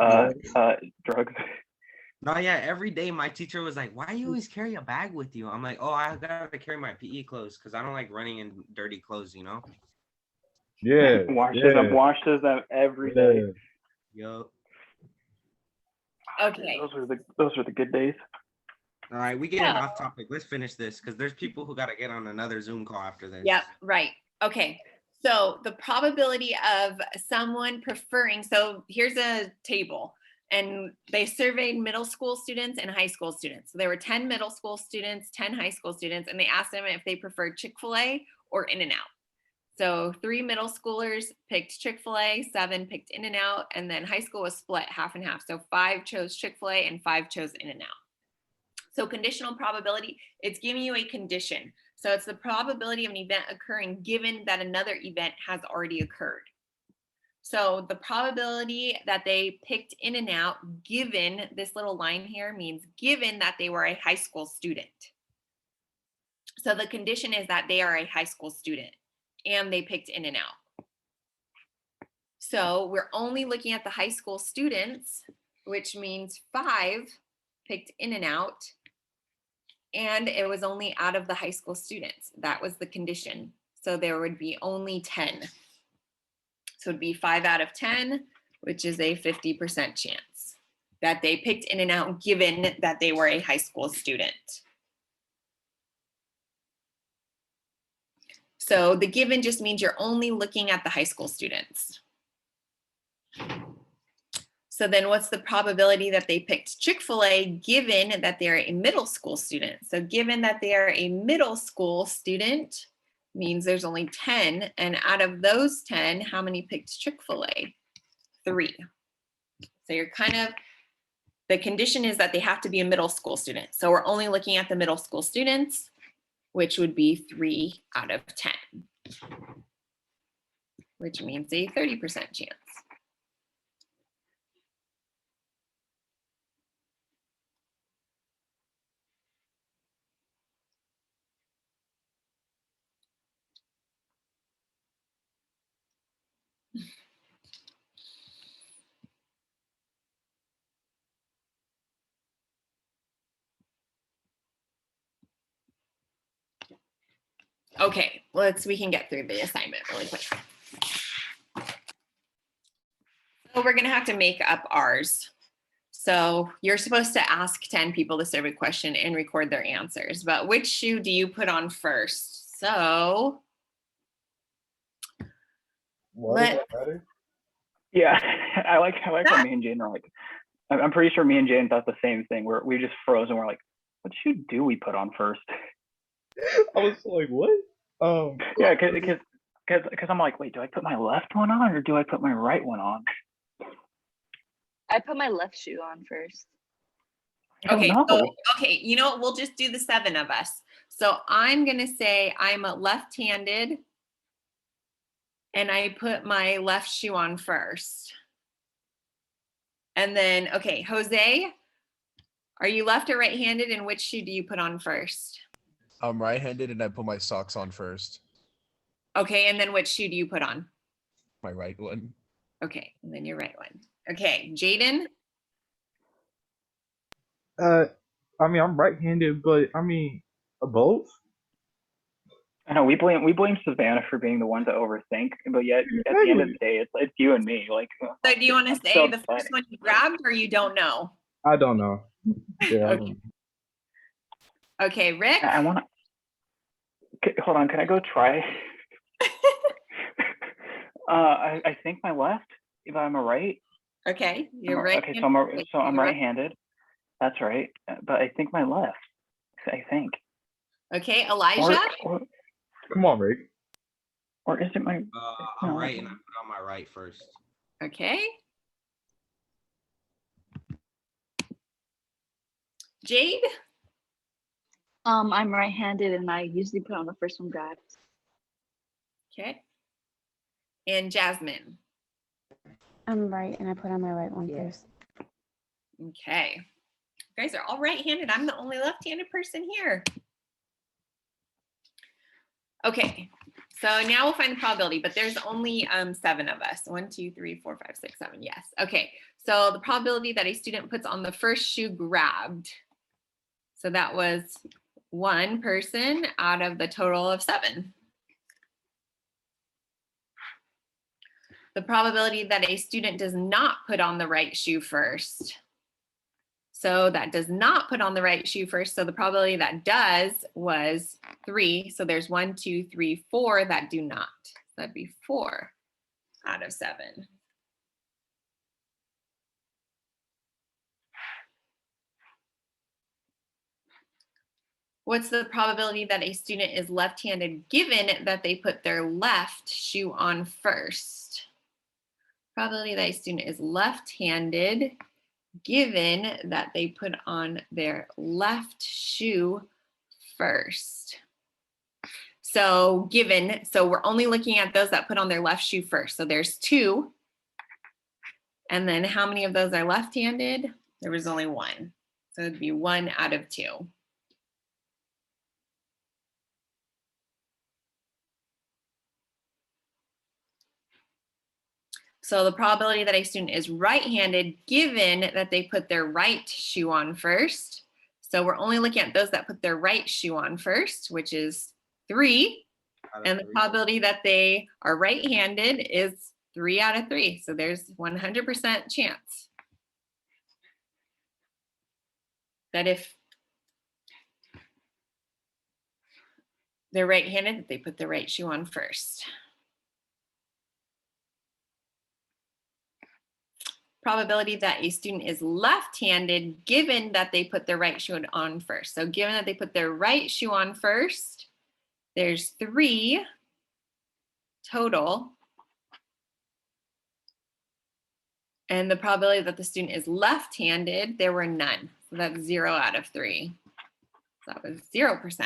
drugs. No, yeah. Every day, my teacher was like, "Why do you always carry a bag with you?" I'm like, "Oh, I gotta carry my PE clothes because I don't like running in dirty clothes, you know." Yeah. washes them every day. Yo. Okay. Those were the good days. All right, we getting off topic. Let's finish this because there's people who got to get on another Zoom call after this. Yep, right. Okay. So the probability of someone preferring, so here's a table, and they surveyed middle school students and high school students. So there were 10 middle school students, 10 high school students, and they asked them if they preferred Chick-fil-A or In-N-Out. So 3 middle schoolers picked Chick-fil-A, 7 picked In-N-Out, and then high school was split half and half. So 5 chose Chick-fil-A and 5 chose In-N-Out. So conditional probability, it's giving you a condition. So it's the probability of an event occurring given that another event has already occurred. So the probability that they picked In-N-Out given this little line here means given that they were a high school student. So the condition is that they are a high school student and they picked In-N-Out. So we're only looking at the high school students, which means 5 picked In-N-Out, and it was only out of the high school students. That was the condition. So there would be only 10. So it'd be 5 out of 10, which is a 50% chance that they picked In-N-Out given that they were a high school student. So the given just means you're only looking at the high school students. So then what's the probability that they picked Chick-fil-A given that they're a middle school student? So given that they are a middle school student means there's only 10. And out of those 10, how many picked Chick-fil-A? 3. So you're the condition is that they have to be a middle school student. So we're only looking at the middle school students, which would be 3 out of 10, which means a 30% chance. Okay, we can get through the assignment really quick. So we're gonna have to make up ours. So you're supposed to ask 10 people the survey question and record their answers, but which shoe do you put on first? So What does that matter? Yeah, I like what me and Jane are like. I'm pretty sure me and Jane thought the same thing. We just froze and we're like, what shoe do we put on first? I was like, what? Yeah, because I'm like, wait, do I put my left one on or do I put my right one on? I put my left shoe on first. I don't okay, know. so, okay, you know what? We'll just do the 7 of us. So I'm gonna say I'm left-handed and I put my left shoe on first. And then, okay, Jose, are you left or right-handed and which shoe do you put on first? I'm right-handed and I put my socks on first. Okay, and then which shoe do you put on? My right one. Okay, and then your right one. Okay, Jaden? I mean, I'm right-handed, but I mean, both. I know we blame Savannah for being the one to overthink, but yet at the end of the day, it's you and me. Like, So do you want to say so the first one you grabbed or you don't know? I don't know. Yeah. Okay. Okay, Rick? I want to hold on. Can I go try? I think my left. If I'm a right. Okay, you're right. Okay, so I'm right-handed. That's right. But I think my left. I think. Okay, Elijah? Come on, Rick. Or is it my? I'm right, and I put on my right first. Okay. Jade? I'm right-handed and I usually put on the first one grabbed. Okay. And Jasmine? I'm right, and I put on my right one first. Okay. You guys are all right-handed. I'm the only left-handed person here. Okay, so now we'll find the probability, but there's only 7 of us. 1, 2, 3, 4, 5, 6, 7. Yes. Okay, so the probability that a student puts on the first shoe grabbed. So that was 1 person out of the total of 7. The probability that a student does not put on the right shoe first. So that does not put on the right shoe first. So the probability that does was 3. So there's 1, 2, 3, 4 that do not. That'd be 4 out of 7. What's the probability that a student is left-handed given that they put their left shoe on first? Probability that a student is left-handed given that they put on their left shoe first. So so we're only looking at those that put on their left shoe first. So there's 2. And then how many of those are left-handed? There was only 1. So it'd be 1 out of 2. So the probability that a student is right-handed given that they put their right shoe on first. So we're only looking at those that put their right shoe on first, which is 3. And the probability that they are right-handed is 3 out of 3. So there's 100% chance that if they're right-handed, that they put the right shoe on first. Probability that a student is left-handed given that they put their right shoe on first. So given that they put their right shoe on first, there's 3 total. And the probability that the student is left-handed, there were none. So that's 0 out of 3. So that was 0%.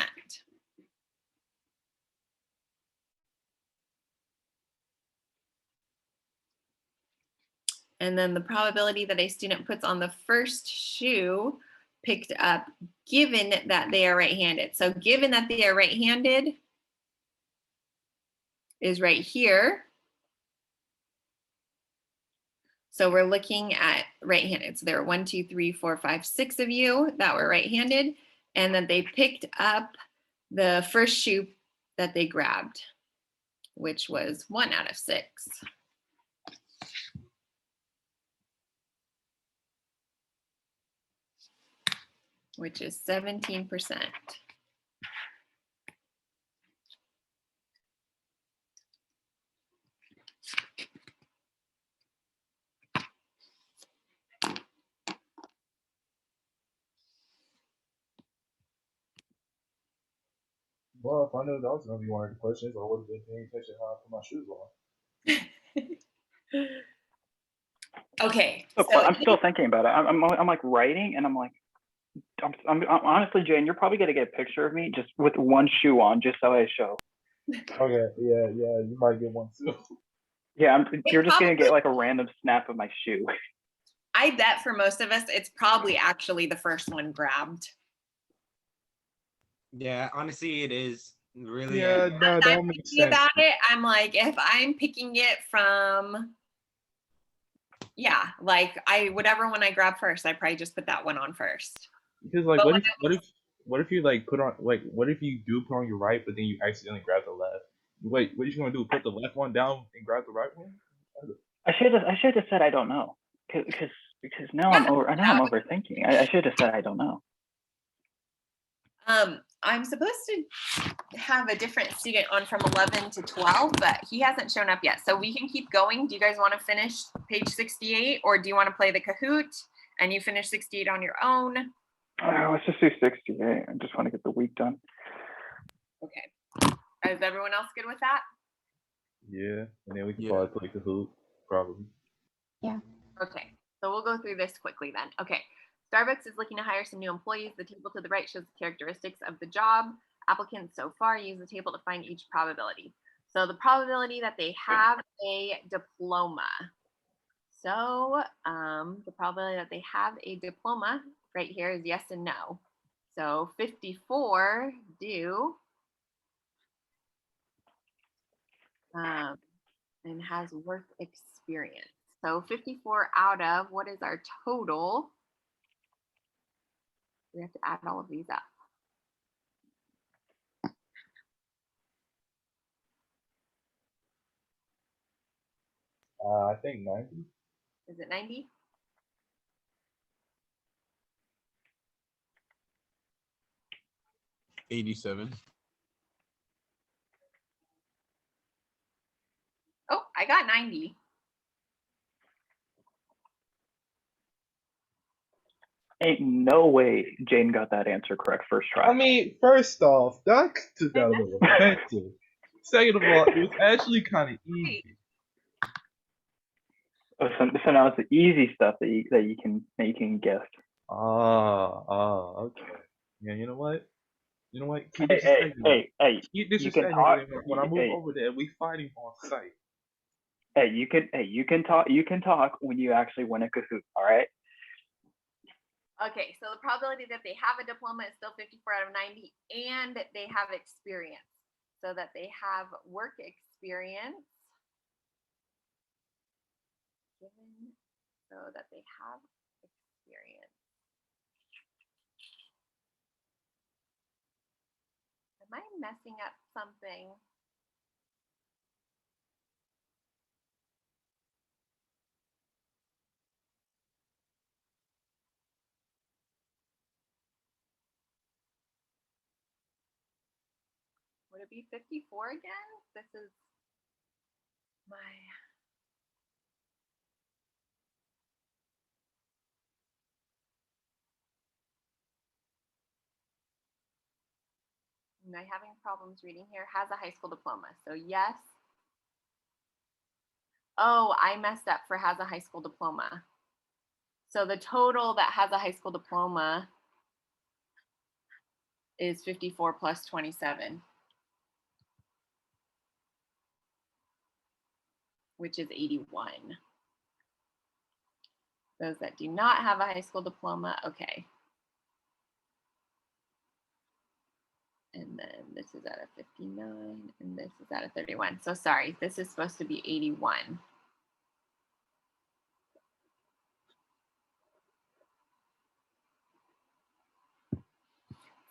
And then the probability that a student puts on the first shoe picked up given that they are right-handed. So given that they are right-handed is right here. So we're looking at right-handed. So there are 1, 2, 3, 4, 5, 6 of you that were right-handed, and then they picked up the first shoe that they grabbed, which was 1 out of 6. Which is 17%. Well, if I knew that was gonna be one of the questions, I would have been paying attention how I put my shoes on. Okay, So so I'm still thinking about it. I'm like writing, and I'm like, I'm honestly, Jane, you're probably gonna get a picture of me just with one shoe on, just so I show. Okay, yeah, you might get one too. Yeah, you're just gonna probably- get like a random snap of my shoe. I bet for most of us, it's probably actually the first one grabbed. Yeah, honestly, it is really. Yeah, no, As that I'm makes thinking sense. about it, I'm like, if I'm picking it from, yeah, like whatever one I grab first, I probably just put that one on first. Because like, But what if you like put on like, what if you do put on your right, but then you accidentally grab the left? Wait, what are you gonna do? Put the left one down and grab the right one? I should have said I don't know, because now Yeah, I'm overthinking. I should have said I don't know. I'm supposed to have a different student on from 11 to 12, but he hasn't shown up yet. So we can keep going. Do you guys want to finish page 68, or do you want to play the Kahoot and you finish 68 on your own? Let's just do 68. I just want to get the week done. Okay. Is everyone else good with that? Yeah, and then we can Yeah. probably play Kahoot, probably. Okay, so we'll go through this quickly then. Okay, Starbucks is looking to hire some new employees. The table to the right shows the characteristics of the job. Applicants so far use the table to find each probability. So the probability that they have a diploma. So the probability that they have a diploma right here is yes and no. So 54 do and has work experience. So 54 out of, what is our total? We have to add all of these up. I think 90. Is it 90? $87. Oh, I got 90. Ain't no way Jane got that answer correct first try. I mean, first off, Doc took that a little offensive. Second of all, it was actually kind of easy. Oh, so now it's the easy stuff that you can guess. Okay. Yeah, you know what? Keep Hey, Keep you can talk. when I move over there, we fighting on site. You can talk when you actually win a Kahoot. All right. Okay, so the probability that they have a diploma is still 54 out of 90, and they have experience. So that they have work experience. Given so that they have experience. Am I messing up something? Would it be 54 again? This is my. Am I having problems reading here? Has a high school diploma. So yes. Oh, I messed up for has a high school diploma. So the total that has a high school diploma is 54 plus 27, which is 81. Those that do not have a high school diploma, okay. And then this is out of 59, and this is out of 31. So sorry, this is supposed to be 81.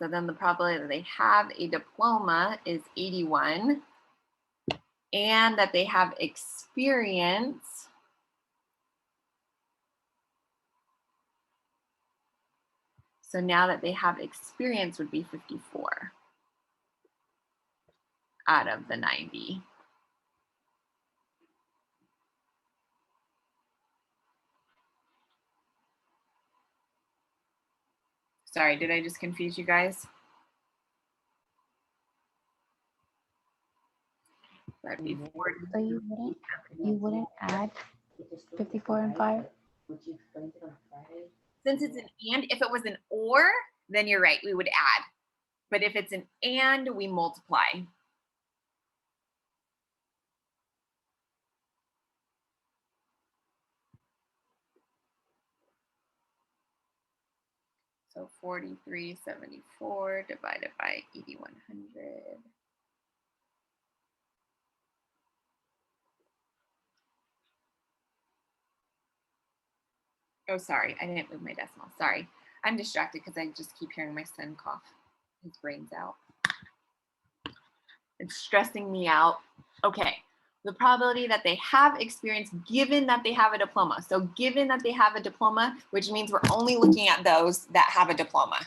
So then the probability that they have a diploma is 81, and that they have experience so now that they have experience would be 54 out of the 90. Sorry, did I just confuse you guys? That'd be 40. So you wouldn't add 54 and 5? Since it's an and, if it was an or, then you're right, we would add. But if it's an and, we multiply. So 4374 divided by 8100. Oh, sorry, I didn't move my decimal. Sorry, I'm distracted because I just keep hearing my son cough. His brain's out. It's stressing me out. Okay, the probability that they have experience given that they have a diploma. So given that they have a diploma, which means we're only looking at those that have a diploma.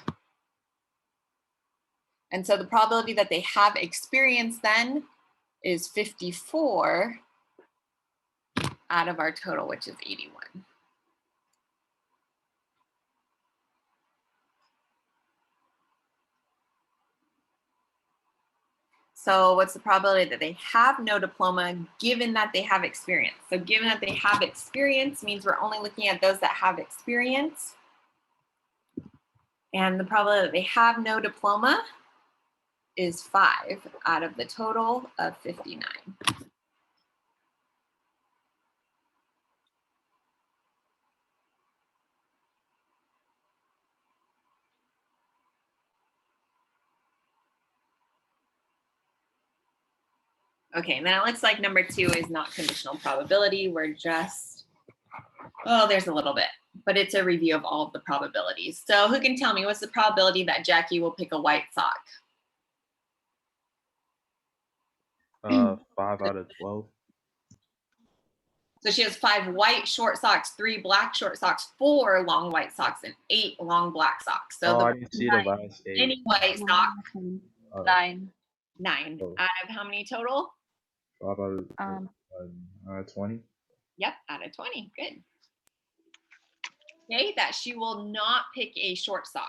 And so the probability that they have experience then is 54 out of our total, which is 81. So what's the probability that they have no diploma given that they have experience? So given that they have experience means we're only looking at those that have experience. And the probability that they have no diploma is 5 out of the total of 59. Okay, and then it looks like number 2 is not conditional probability. We're just, oh, there's a little bit, but it's a review of all of the probabilities. So who can tell me what's the probability that Jackie will pick a white sock? 5 out of 12. So she has 5 white short socks, 3 black short socks, 4 long white socks, and 8 long black socks. So I didn't see the last 8. any white sock, 9. 9 Oh. out of how many total? 5 out of 20. Yep, out of 20. Good. Okay, that she will not pick a short sock.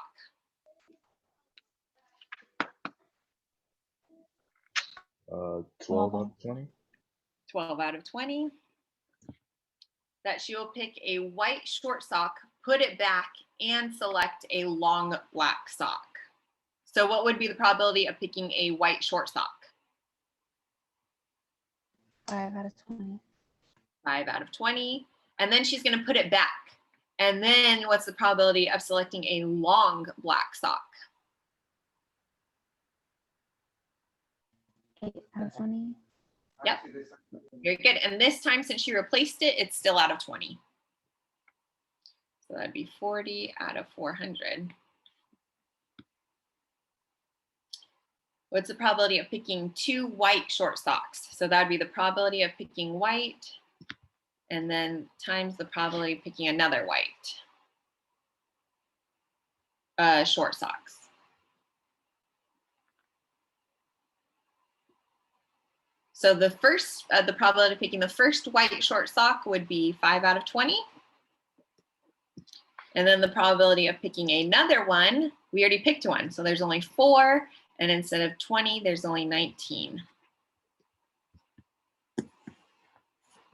Uh, 12 out of 20. 12 out of 20. That she will pick a white short sock, put it back, and select a long black sock. So what would be the probability of picking a white short sock? 5 out of 20. 5 out of 20. And then she's going to put it back. And then what's the probability of selecting a long black sock? 8 out of 20. Yep. Very good. And this time, since she replaced it, it's still out of 20. So that'd be 40 out of 400. What's the probability of picking 2 white short socks? So that'd be the probability of picking white and then times the probability of picking another white short socks. So the first, the probability of picking the first white short sock would be 5 out of 20. And then the probability of picking another one, we already picked one. So there's only 4, and instead of 20, there's only 19.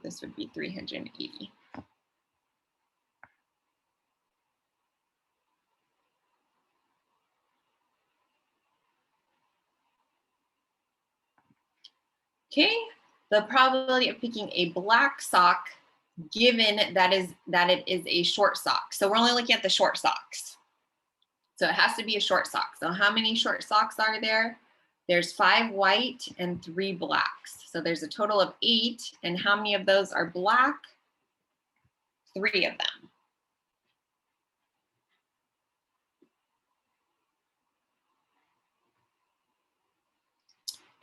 This would be 380. Okay, the probability of picking a black sock given that it is a short sock. So we're only looking at the short socks. So it has to be a short sock. So how many short socks are there? There's 5 white and 3 blacks. So there's a total of 8. And how many of those are black? 3 of them.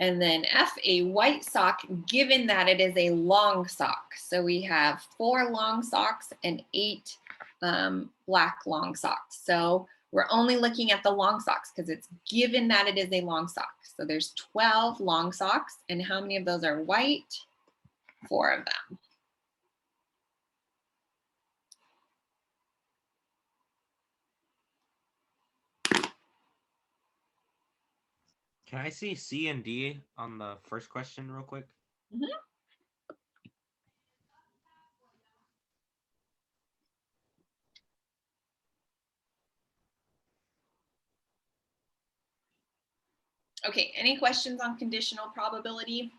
And then F, a white sock, given that it is a long sock. So we have 4 long socks and 8 black long socks. So we're only looking at the long socks because it's given that it is a long sock. So there's 12 long socks, and how many of those are white? 4 of them. Can I see C and D on the first question real quick? Mhm. Okay, any questions on conditional probability?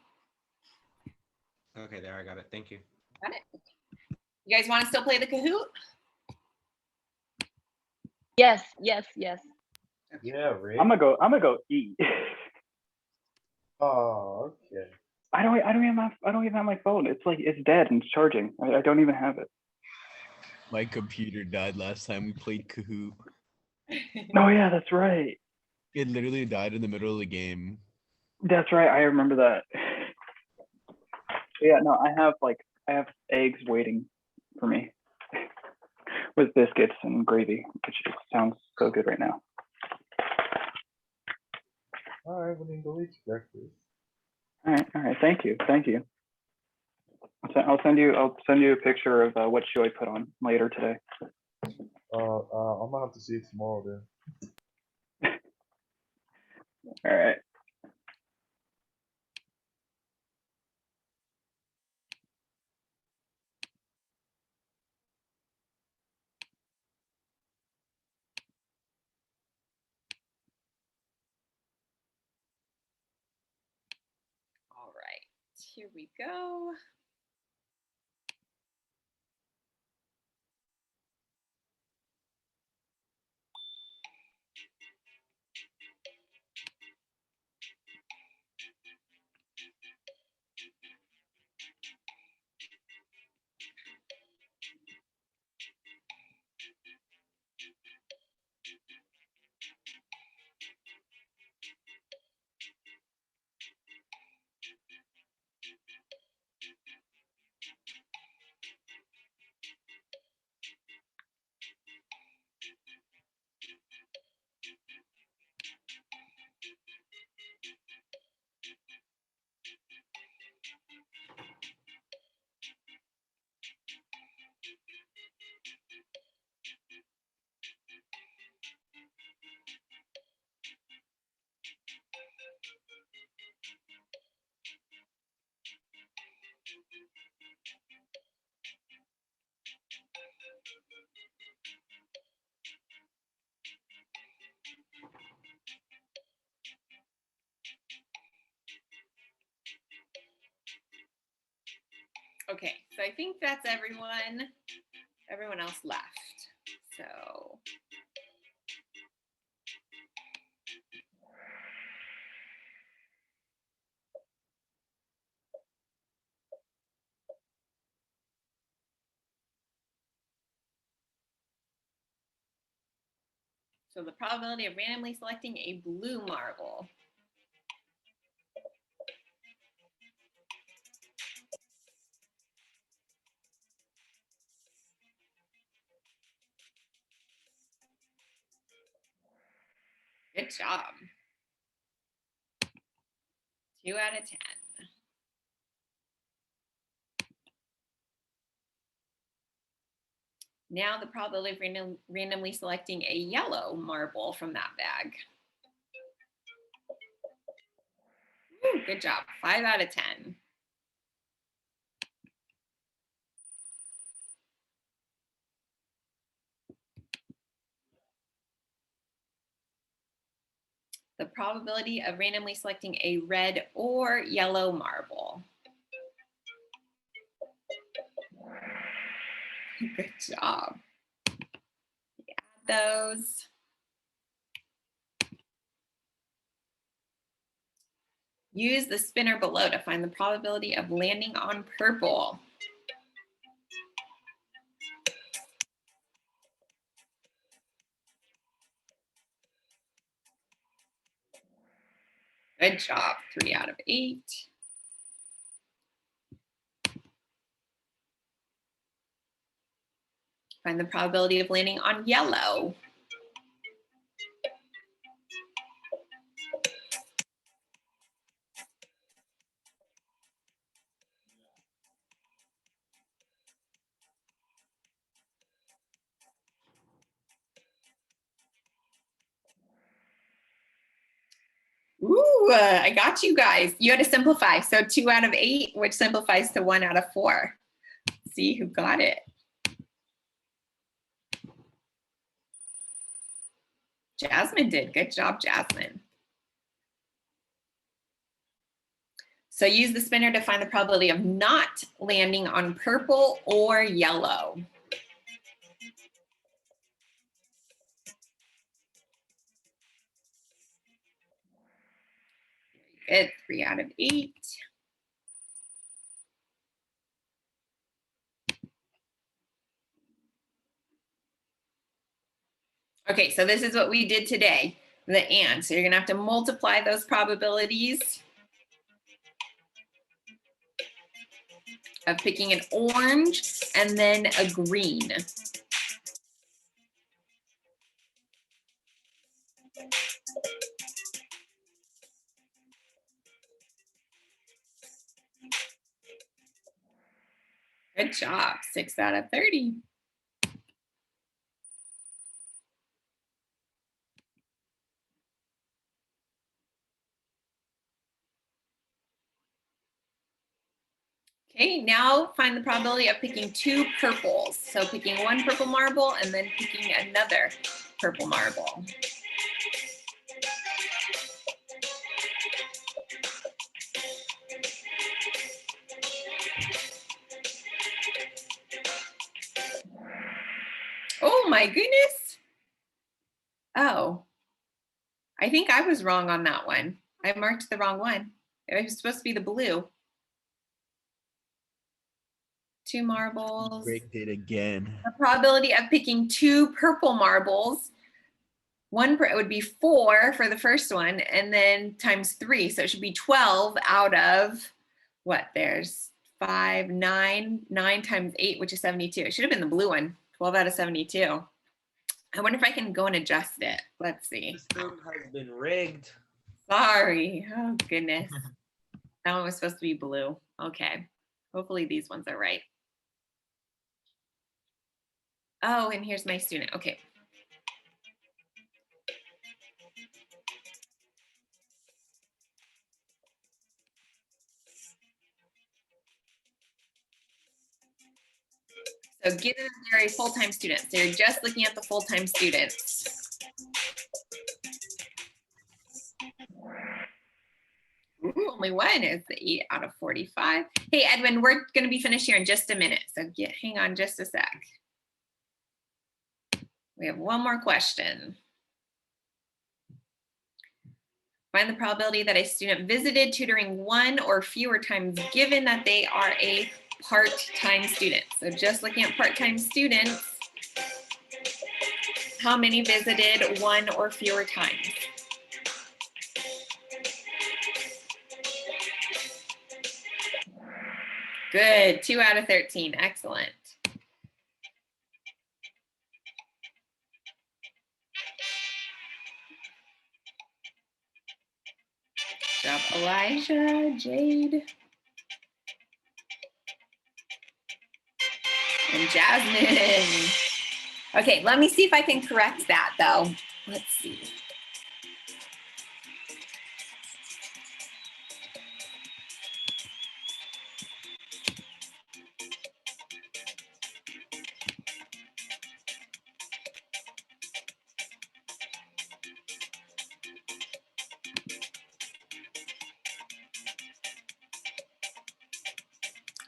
Okay, there, I got it. Thank you. Got it. You guys want to still play the Kahoot? Yes, yes, yes. Yeah, Rick. I'm gonna go eat. Oh, okay. I don't even have my phone. It's like it's dead and it's charging. I don't even have it. My computer died last time we played Kahoot. Oh yeah, that's right. It literally died in the middle of the game. That's right. I remember that. Yeah, no, I have eggs waiting for me with biscuits and gravy, which just sounds so good right now. All right, well then go eat your breakfast. All right. Thank you. I'll send you a picture of what shoe I put on later today. I'm gonna have to see it tomorrow then. All right. All right, here we go. Okay, so I think that's everyone. Everyone else left. So the probability of randomly selecting a blue marble. Good job. 2 out of 10. Now the probability of randomly selecting a yellow marble from that bag. Woo, good job. 5 out of 10. The probability of randomly selecting a red or yellow marble. Good job. Add those. Use the spinner below to find the probability of landing on purple. Good job, 3 out of 8. Find the probability of landing on yellow. Ooh, I got you guys. You had to simplify. So 2 out of 8, which simplifies to 1 out of 4. See who got it. Jasmine did. Good job, Jasmine. So use the spinner to find the probability of not landing on purple or yellow. Good, 3 out of 8. Okay, so this is what we did today, the and. So you're gonna have to multiply those probabilities of picking an orange and then a green. Good job, 6 out of 30. Okay, now find the probability of picking 2 purples. So picking 1 purple marble and then picking another purple marble. Oh my goodness. Oh, I think I was wrong on that one. I marked the wrong one. It was supposed to be the blue. 2 marbles. Rigged it again. The probability of picking 2 purple marbles, it would be 4 for the first one, and then times 3. So it should be 12 out of what? There's 5, 9, 9 times 8, which is 72. It should have been the blue one, 12 out of 72. I wonder if I can go and adjust it. Let's see. System has been rigged. Sorry. Oh, goodness. That one was supposed to be blue. Okay. Hopefully these ones are right. Oh, and here's my student. Okay. So given they're a full-time student, so you're just looking at the full-time students. Ooh, only one is the 8 out of 45. Hey, Edwin, we're going to be finished here in just a minute. So hang on just a sec. We have one more question. Find the probability that a student visited tutoring 1 or fewer times given that they are a part-time student. So just looking at part-time students, how many visited 1 or fewer times? Good, 2 out of 13, excellent. Good job, Elijah, Jade, and Jasmine. Okay, let me see if I can correct that though. Let's see.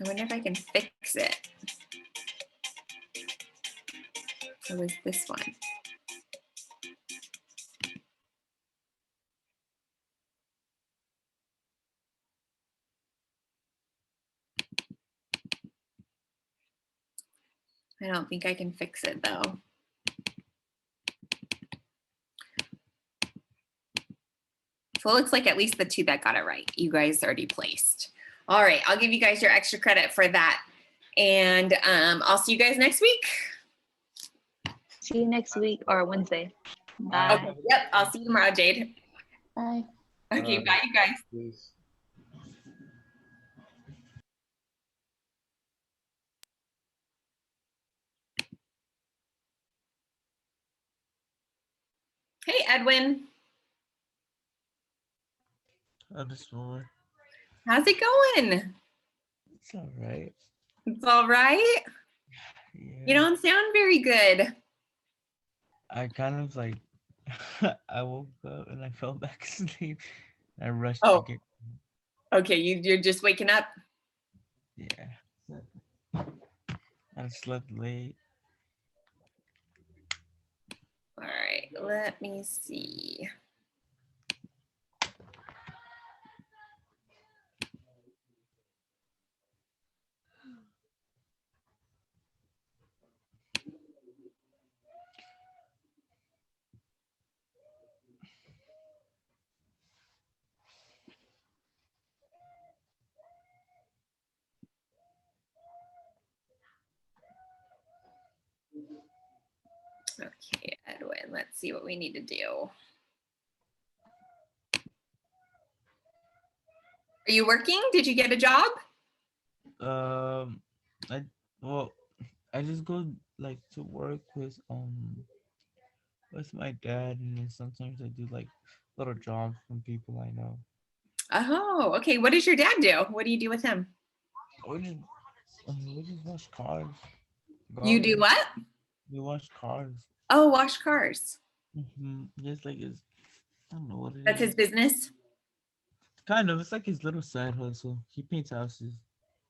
I wonder if I can fix it. It was this one. I don't think I can fix it though. So it looks like at least the two that got it right, you guys already placed. All right, I'll give you guys your extra credit for that. And I'll see you guys next week. See you next week or Wednesday. Bye. Okay, yep, I'll see you tomorrow, Jade. Bye. Okay, bye, you guys. Peace. Hey, Edwin. I'm just more. How's it going? It's all right. It's all right. Yeah. You don't sound very good. I kind of like I woke up and I fell back asleep. I rushed Oh. to get Okay, you're just waking up. yeah. I slept late. All right, let me see. Okay, Edwin, let's see what we need to do. Are you working? Did you get a job? I well I just go like to work with my dad, and then sometimes I do like little jobs from people I know. Oh, okay. What does your dad do? What do you do with him? We just wash cars. You do what? We wash cars. Oh, wash cars. Just like his, I don't know what it That's is. his business? Kind of. It's like his little side hustle. He paints houses.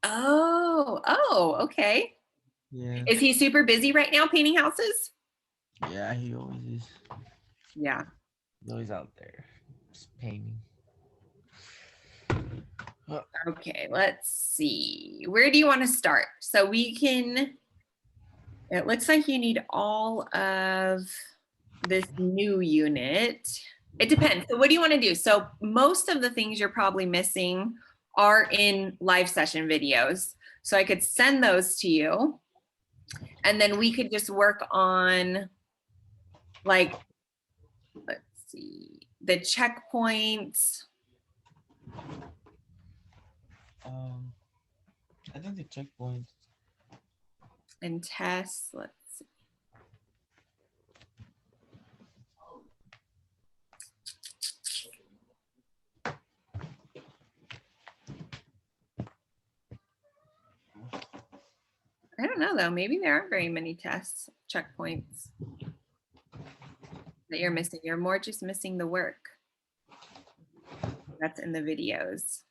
Oh, okay. Yeah. Is he super busy right now painting houses? Yeah, he always is. Yeah. He's always out there just painting. Okay, let's see. Where do you want to start? So we can, it looks like you need all of this new unit. It depends. So what do you want to do? So most of the things you're probably missing are in live session videos. So I could send those to you. And then we could just work on, like, let's see, the checkpoints. I think the checkpoints. And tests. Let's see. I don't know though. Maybe there aren't very many tests, checkpoints that you're missing. You're more just missing the work that's in the videos.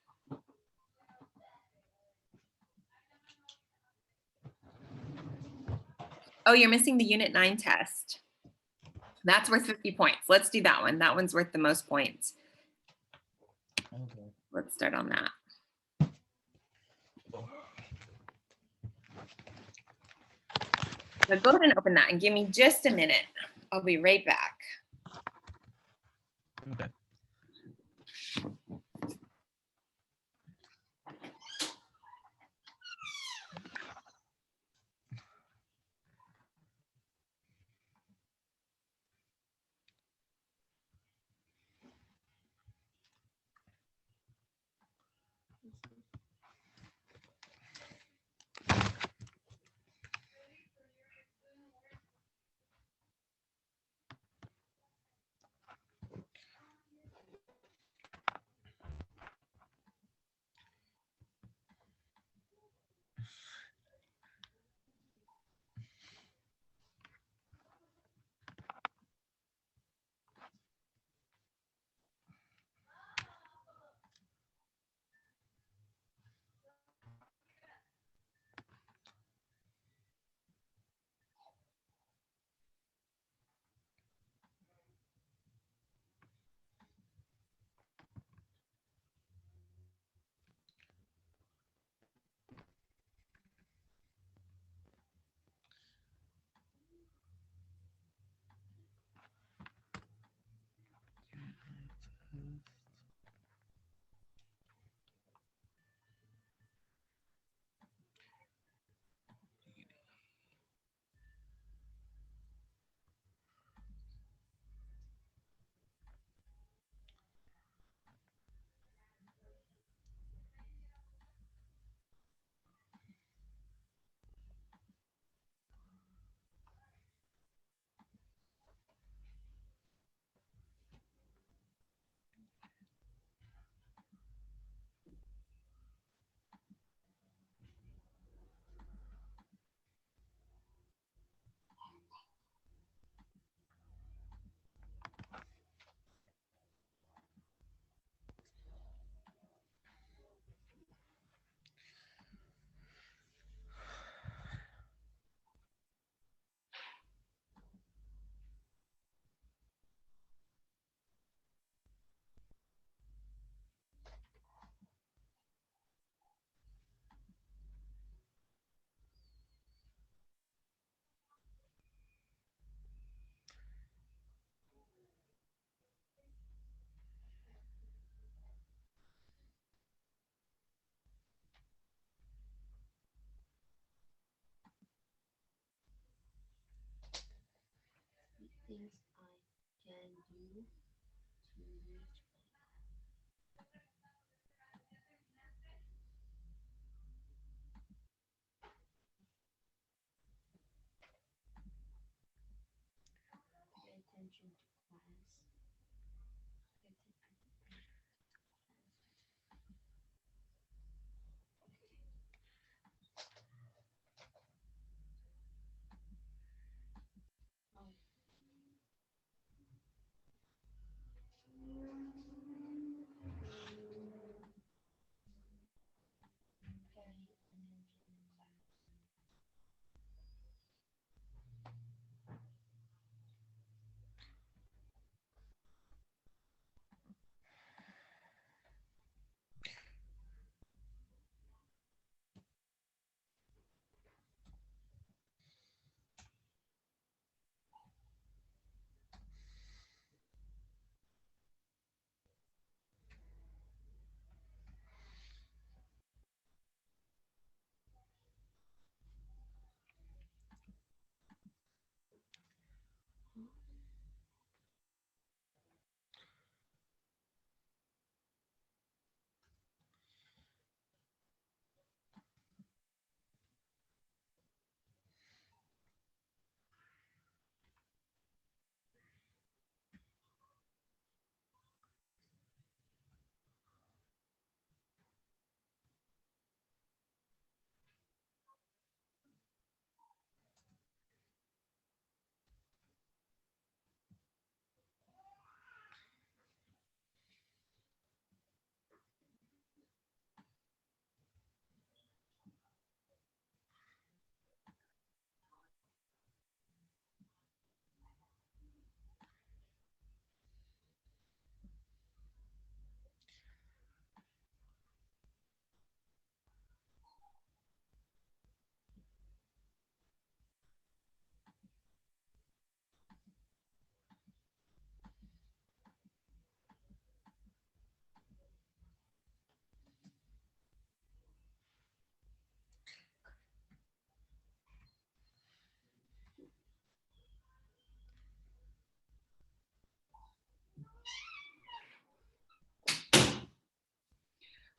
Oh, you're missing the Unit 9 test. That's worth 50 points. Let's do that one. That one's worth the most points. Okay. Let's start on that. So go ahead and open that and give me just a minute. I'll be right back. Okay.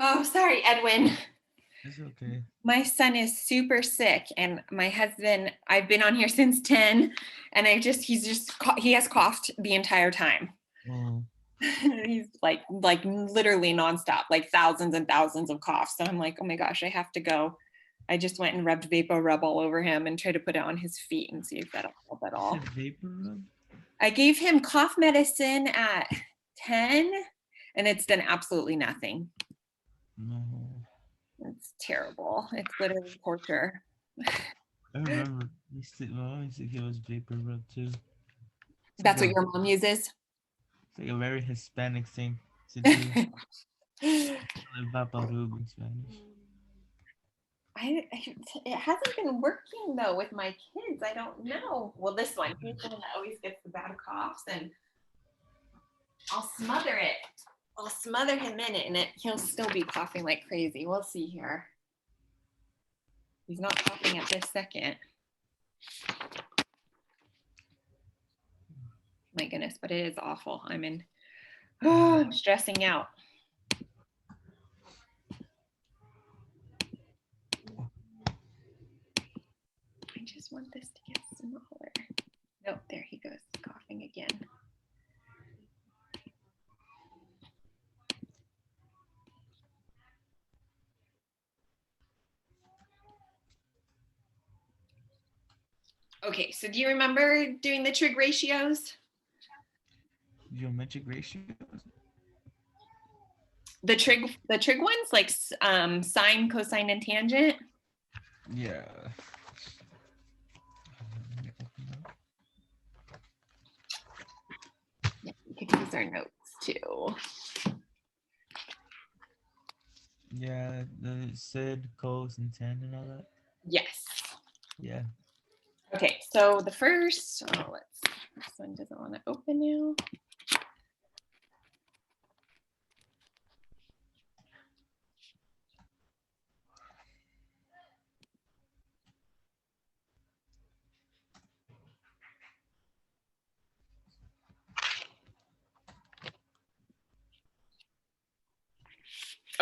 Oh, sorry, Edwin. It's okay. My son is super sick, and my husband, I've been on here since 10, and he has coughed the entire time. Oh, He's like literally nonstop, like thousands and thousands of coughs. So I'm like, oh my gosh, I have to go. I just went and rubbed Vapor Rub all over him and tried to put it on his feet and see if that'll help at all. vapor rub? I gave him cough medicine at 10, and it's done absolutely nothing. No. It's terrible. It's literally torture. I remember my mom used to give us vapor rub too. It's That's like what your mom uses? it's like a very Hispanic thing to do. Like Vaporub in Spanish. It hasn't been working though with my kids. I don't know. Well, this one, he's the one that always gets the bad coughs, and I'll smother it. I'll smother him in it, and he'll still be coughing like crazy. We'll see here. He's not coughing at this second. My goodness, but it is awful. I'm stressing out. I just want this to get smaller. Nope, there he goes, coughing again. Okay, so do you remember doing the trig ratios? Geometric ratios? The trig ones, like sine, cosine, and tangent? Yeah. Yeah, we could use our notes too. Yeah, the sid, cos, and tan and all that. Yes. Yeah. Okay, so the first, this one doesn't want to open now.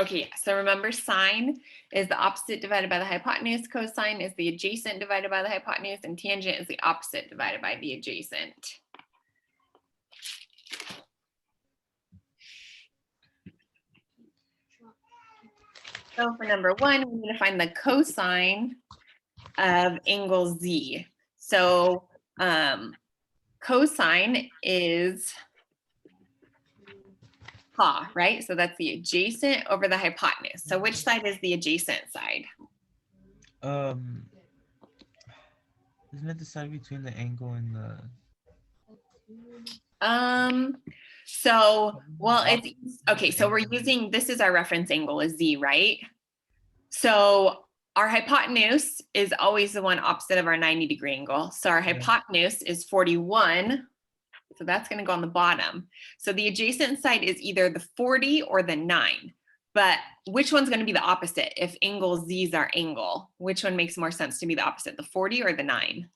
Okay, so remember sine is the opposite divided by the hypotenuse, cosine is the adjacent divided by the hypotenuse, and tangent is the opposite divided by the adjacent. So for number one, we need to find the cosine of angle Z. So cosine is ha, right? So that's the adjacent over the hypotenuse. So which side is the adjacent side? Isn't it the side between the angle and the? So, well, it's okay. So we're using, this is our reference angle is Z, right? So our hypotenuse is always the one opposite of our 90-degree angle. So our hypotenuse is 41. So that's going to go on the bottom. So the adjacent side is either the 40 or the 9. But which one's going to be the opposite? If angle Z is our angle, which one makes more sense to be the opposite, the 40 or the 9?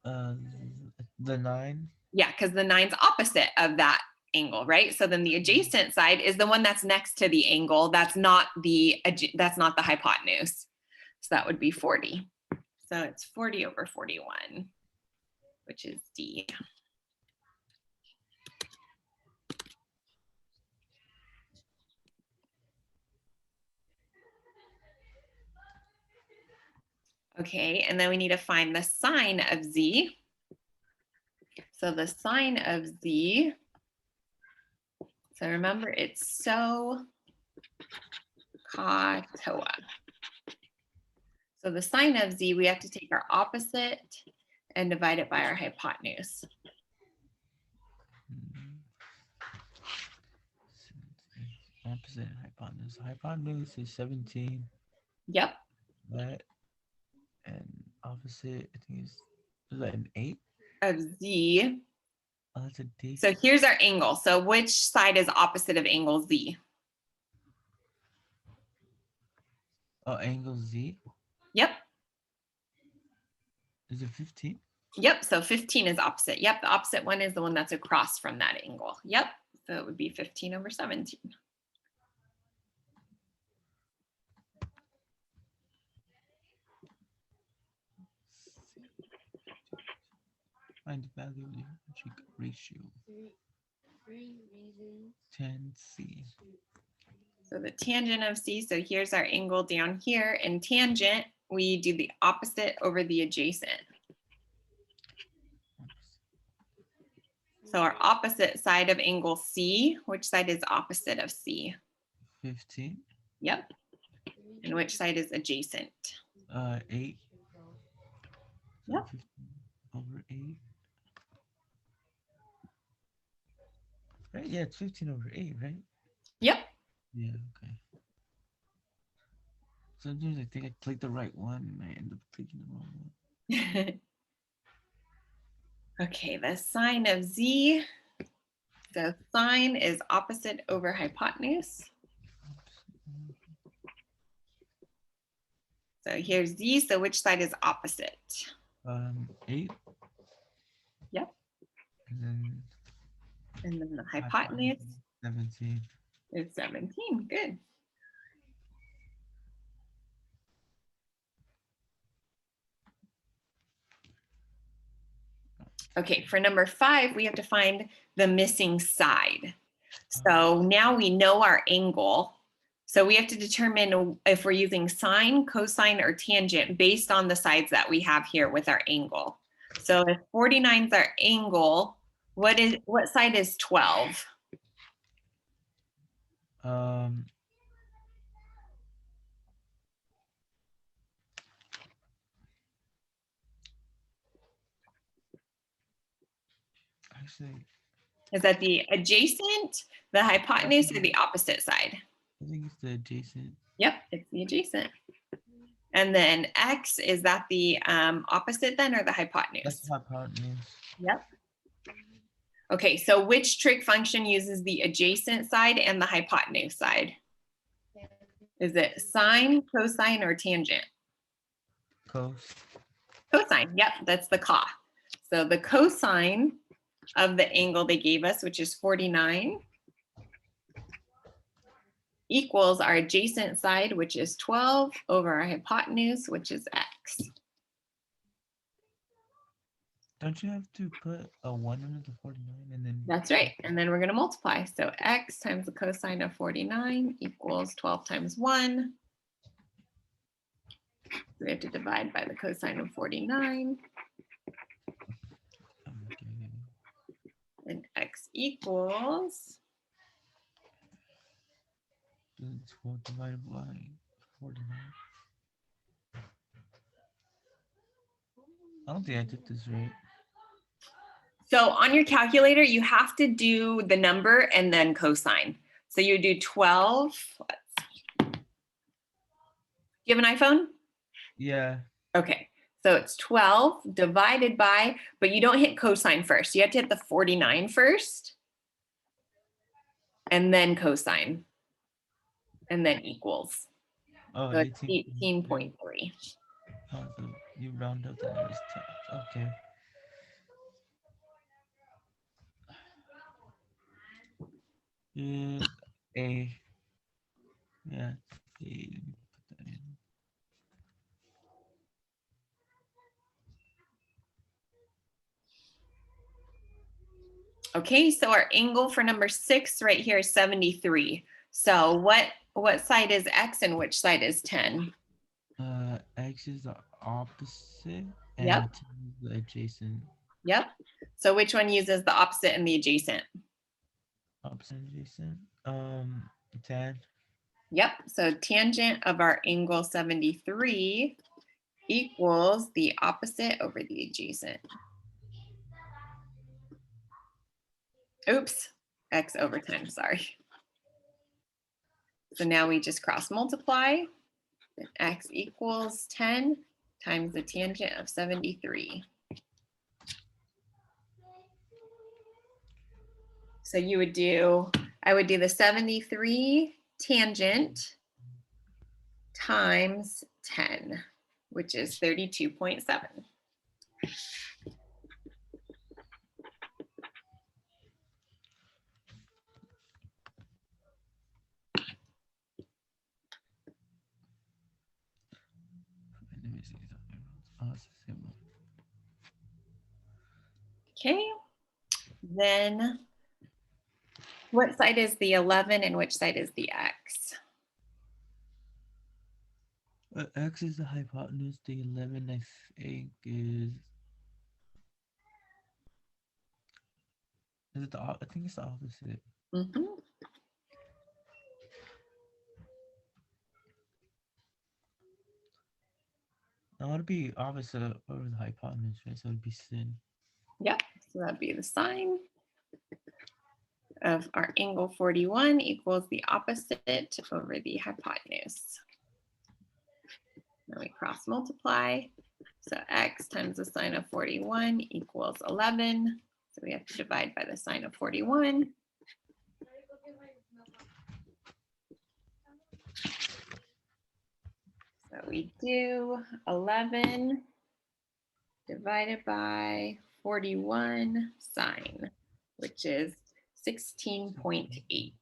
The 9. Yeah, because the 9's opposite of that angle, right? So then the adjacent side is the one that's next to the angle. That's not the hypotenuse. So that would be 40. So it's 40 over 41, which is D. Okay, and then we need to find the sine of Z. So the sine of Z, so remember it's so ka toa. So the sine of Z, we have to take our opposite and divide it by our hypotenuse. Opposite hypotenuse. Hypotenuse is 17. Yep. Right. And opposite, I think is that an 8? Of Z. Oh, that's a D. So here's our angle. So which side is opposite of angle Z? Oh, angle Z? Yep. Is it 15? Yep, so 15 is opposite. Yep, the opposite one is the one that's across from that angle. Yep, so it would be 15 over 17. Find the value of the Trig ratio. 10C. So the tangent of C, so here's our angle down here. In tangent, we do the opposite over the adjacent. So our opposite side of angle C, which side is opposite of C? 15. Yep. And which side is adjacent? 8. Yep. 15 over 8. Right? Yeah, it's 15 over 8, right? Yep. Yeah, okay. Sometimes I think I clicked the right one and I end up clicking the wrong one. Okay, the sine of Z. So sine is opposite over hypotenuse. So here's Z, so which side is opposite? 8. Yep. And then the hypotenuse 17. is 17, good. Okay, for number 5, we have to find the missing side. So now we know our angle. So we have to determine if we're using sine, cosine, or tangent based on the sides that we have here with our angle. So if 49 is our angle, what side is 12? Actually, Is that the adjacent, the hypotenuse, or the opposite side? I think it's the adjacent. Yep, it's the adjacent. And then X, is that the opposite then, or the hypotenuse? That's hypotenuse. Yep. Okay, so which trig function uses the adjacent side and the hypotenuse side? Is it sine, cosine, or tangent? Cosine, yep, that's the ca. So the cosine of the angle they gave us, which is 49, equals our adjacent side, which is 12 over our hypotenuse, which is x. Don't you have to put a 1 under the 49 and then? That's right. And then we're going to multiply. So x times the cosine of 49 equals 12 times 1. We have to divide by the cosine of 49. Okay. And x equals, It's 4 divided by 49. I don't think I did this right. so on your calculator, you have to do the number and then cosine. So you do 12. Do you have an iPhone? Yeah. Okay, so it's 12 divided by, but you don't hit cosine first. You have to hit the 49 first. And then cosine. And then equals. Oh, So it's 18. 18.3. Oh, so you round up the nearest top. Okay. A. Yeah. A. Let me put that in. Okay, so our angle for number 6 right here is 73. So what side is x and which side is 10? X is the opposite and Yep. 10 is the adjacent. Yep. So which one uses the opposite and the adjacent? Opposite adjacent. 10. Yep. So tangent of our angle 73 equals the opposite over the adjacent. Oops, x over 10, sorry. So now we just cross multiply. And x equals 10 times the tangent of 73. So you would do, I would do the 73 tangent times 10, which is 32.7. Let me see something. Oh, it's the same one. Okay, then what side is the 11 and which side is the x? X is the hypotenuse. The 11, I think, is it the? I think it's the opposite. Mhm. I want to be opposite over the hypotenuse, right? So it'd be sin. Yep, so that'd be the sine of our angle 41 equals the opposite over the hypotenuse. Then we cross multiply. So x times the sine of 41 equals 11. So we have to divide by the sine of 41. So we do 11 divided by 41 sine, which is 16.8.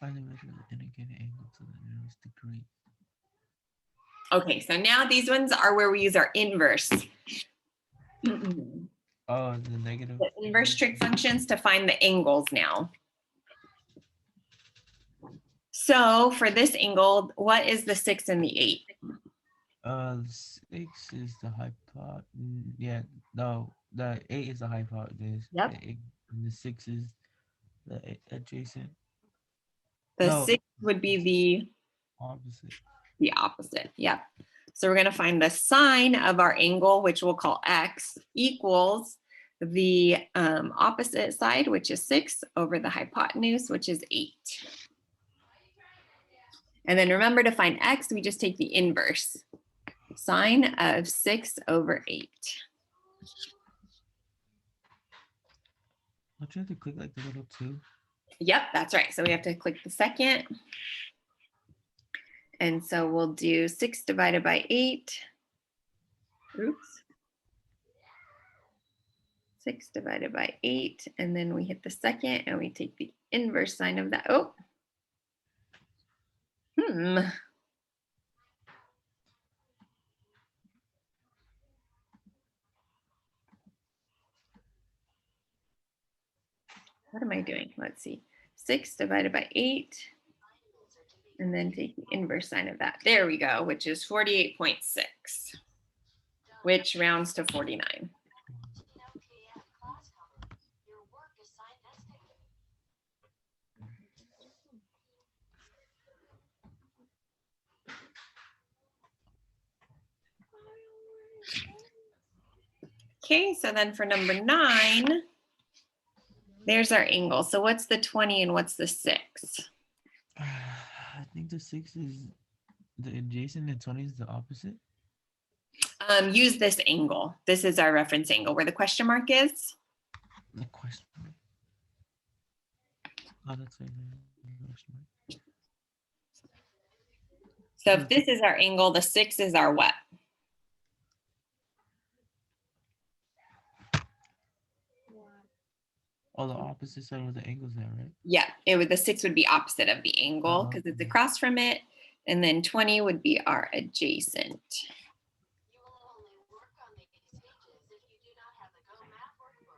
Find the measure of the indicated angle to the nearest degree. Okay, so now these ones are where we use our inverse. Oh, the negative. The inverse trig functions to find the angles now. So for this angle, what is the 6 and the 8? 6 is the hypotenuse. Yeah, no, the 8 is the hypotenuse. Yep. And the 6 is the adjacent. The No. 6 would be Opposite. the opposite. Yep. So we're going to find the sine of our angle, which we'll call x, equals the opposite side, which is 6, over the hypotenuse, which is 8. And then remember, to find x, we just take the inverse. Sine of 6 over 8. Don't you have to click like the little 2? Yep, that's right. So we have to click the second. And so we'll do 6 divided by 8. Oops. 6 divided by 8, and then we hit the second and we take the inverse sine of that. Oh. What am I doing? Let's see. 6 divided by 8, and then take the inverse sine of that. There we go, which is 48.6, which rounds to 49. Okay, so then for number 9, there's our angle. So what's the 20 and what's the 6? I think the 6 is the adjacent and 20 is the opposite. Use this angle. This is our reference angle where the question mark is. The question. Oh, that's right. So if this is our angle, the 6 is our what? Oh, the opposite side of the angle's there, right? Yeah, the 6 would be opposite of the angle because it's across from it. And then 20 would be our adjacent.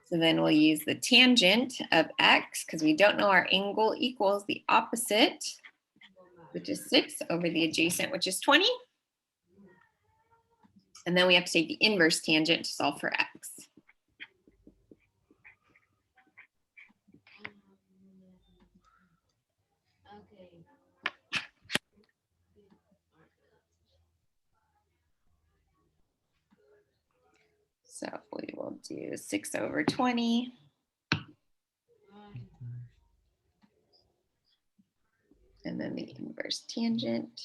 So then we'll use the tangent of x because we don't know our angle equals the opposite, which is 6 over the adjacent, which is 20. And then we have to take the inverse tangent to solve for x. So we will do 6 over 20. And then the inverse tangent,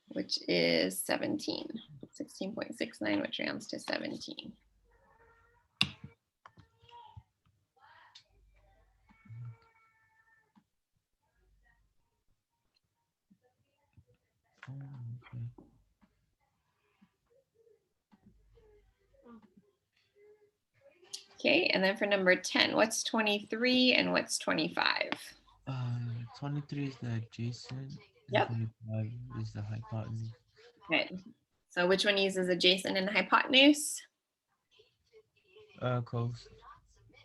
which is 17. 16.69, which rounds to 17. Oh, okay. Okay, and then for number 10, what's 23 and what's 25? 23 is the adjacent. Yep. 25 is the hypotenuse. Okay, so which one uses adjacent and hypotenuse? Cos.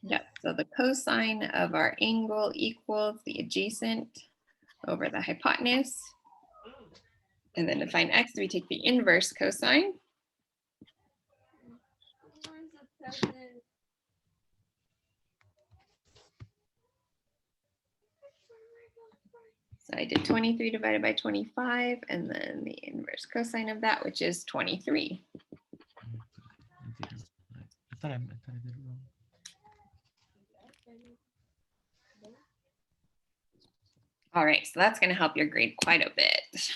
Yep, so the cosine of our angle equals the adjacent over the hypotenuse. And then to find x, we take the inverse cosine. So I did 23 divided by 25, and then the inverse cosine of that, which is 23. I thought I did it wrong. All right, so that's going to help your grade quite a bit.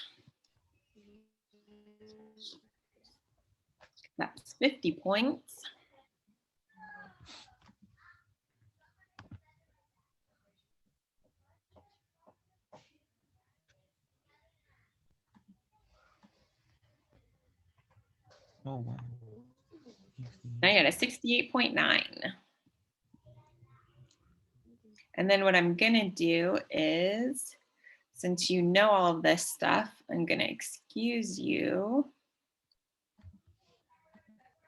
That's 50 points. Oh, wow. I got a 68.9. And then what I'm going to do is, since you know all of this stuff, I'm going to excuse you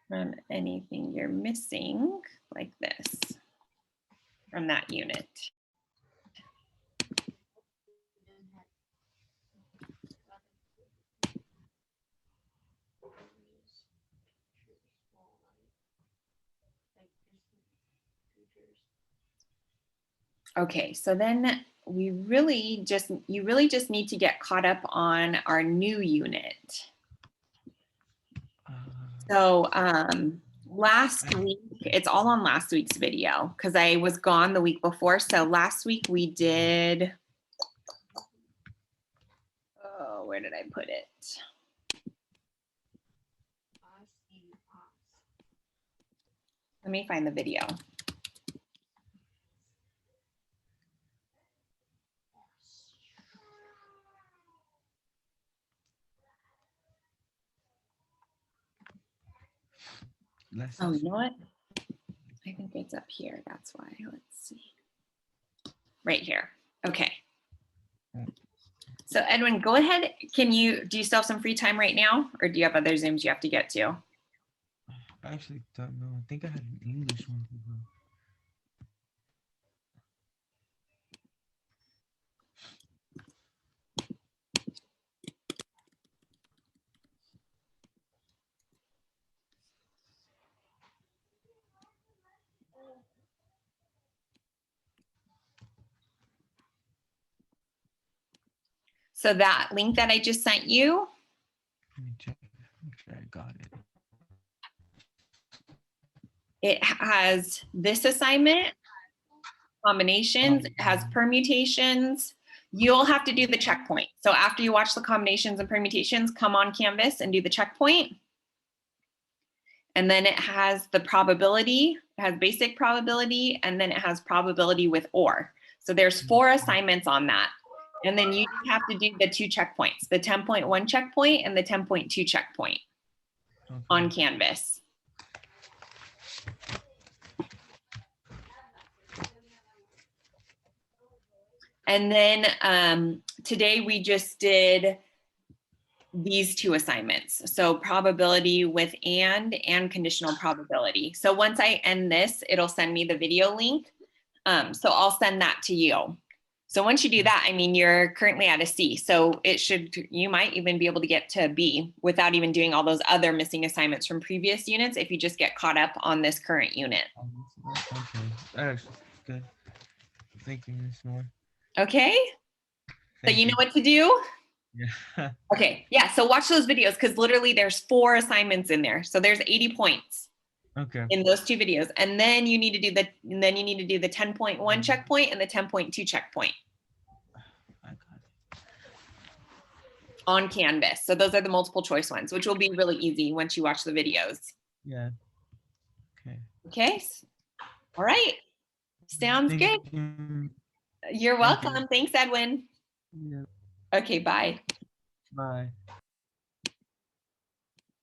from anything you're missing, like this, from that unit. Okay, so then you really just need to get caught up on our new unit. So last week, it's all on last week's video because I was gone the week before. So last week we did, oh, where did I put it? Let me find the video. Oh, you know what? I I think it's up here. That's why. Let's see. Right here. Okay. So Edwin, go ahead. Do you still have some free time right now, or do you have other Zooms you have to get to? I actually don't know. I think I had an English one. Before. So that link that I just sent you, Let me check. Make sure I got it. it has this assignment, combinations, it has permutations. You'll have to do the checkpoint. So after you watch the combinations and permutations, come on Canvas and do the checkpoint. And then it has the probability, it has basic probability, and then it has probability with or. So there's 4 assignments on that. And then you have to do the 2 checkpoints, the 10.1 checkpoint and the 10.2 checkpoint on Canvas. And then today we just did these 2 assignments. So probability with and conditional probability. So once I end this, it'll send me the video link. So I'll send that to you. So once you do that, I mean, you're currently at a C. So you might even be able to get to a B without even doing all those other missing assignments from previous units if you just get caught up on this current unit. Okay. That's good. Thank you, Miss Moore. Okay? So Thank you know what to do? Yeah. Okay, yeah, so watch those videos because literally there's 4 assignments in there. So there's 80 points Okay. in those 2 videos. And then you need to do the 10.1 checkpoint and the 10.2 checkpoint I got it. on Canvas. So those are the multiple choice ones, which will be really easy once you watch the videos. Yeah. Okay. Okay. All right. Sounds good. You. You're Thank you. welcome. Thanks, Edwin. Yeah. Okay, bye. Bye.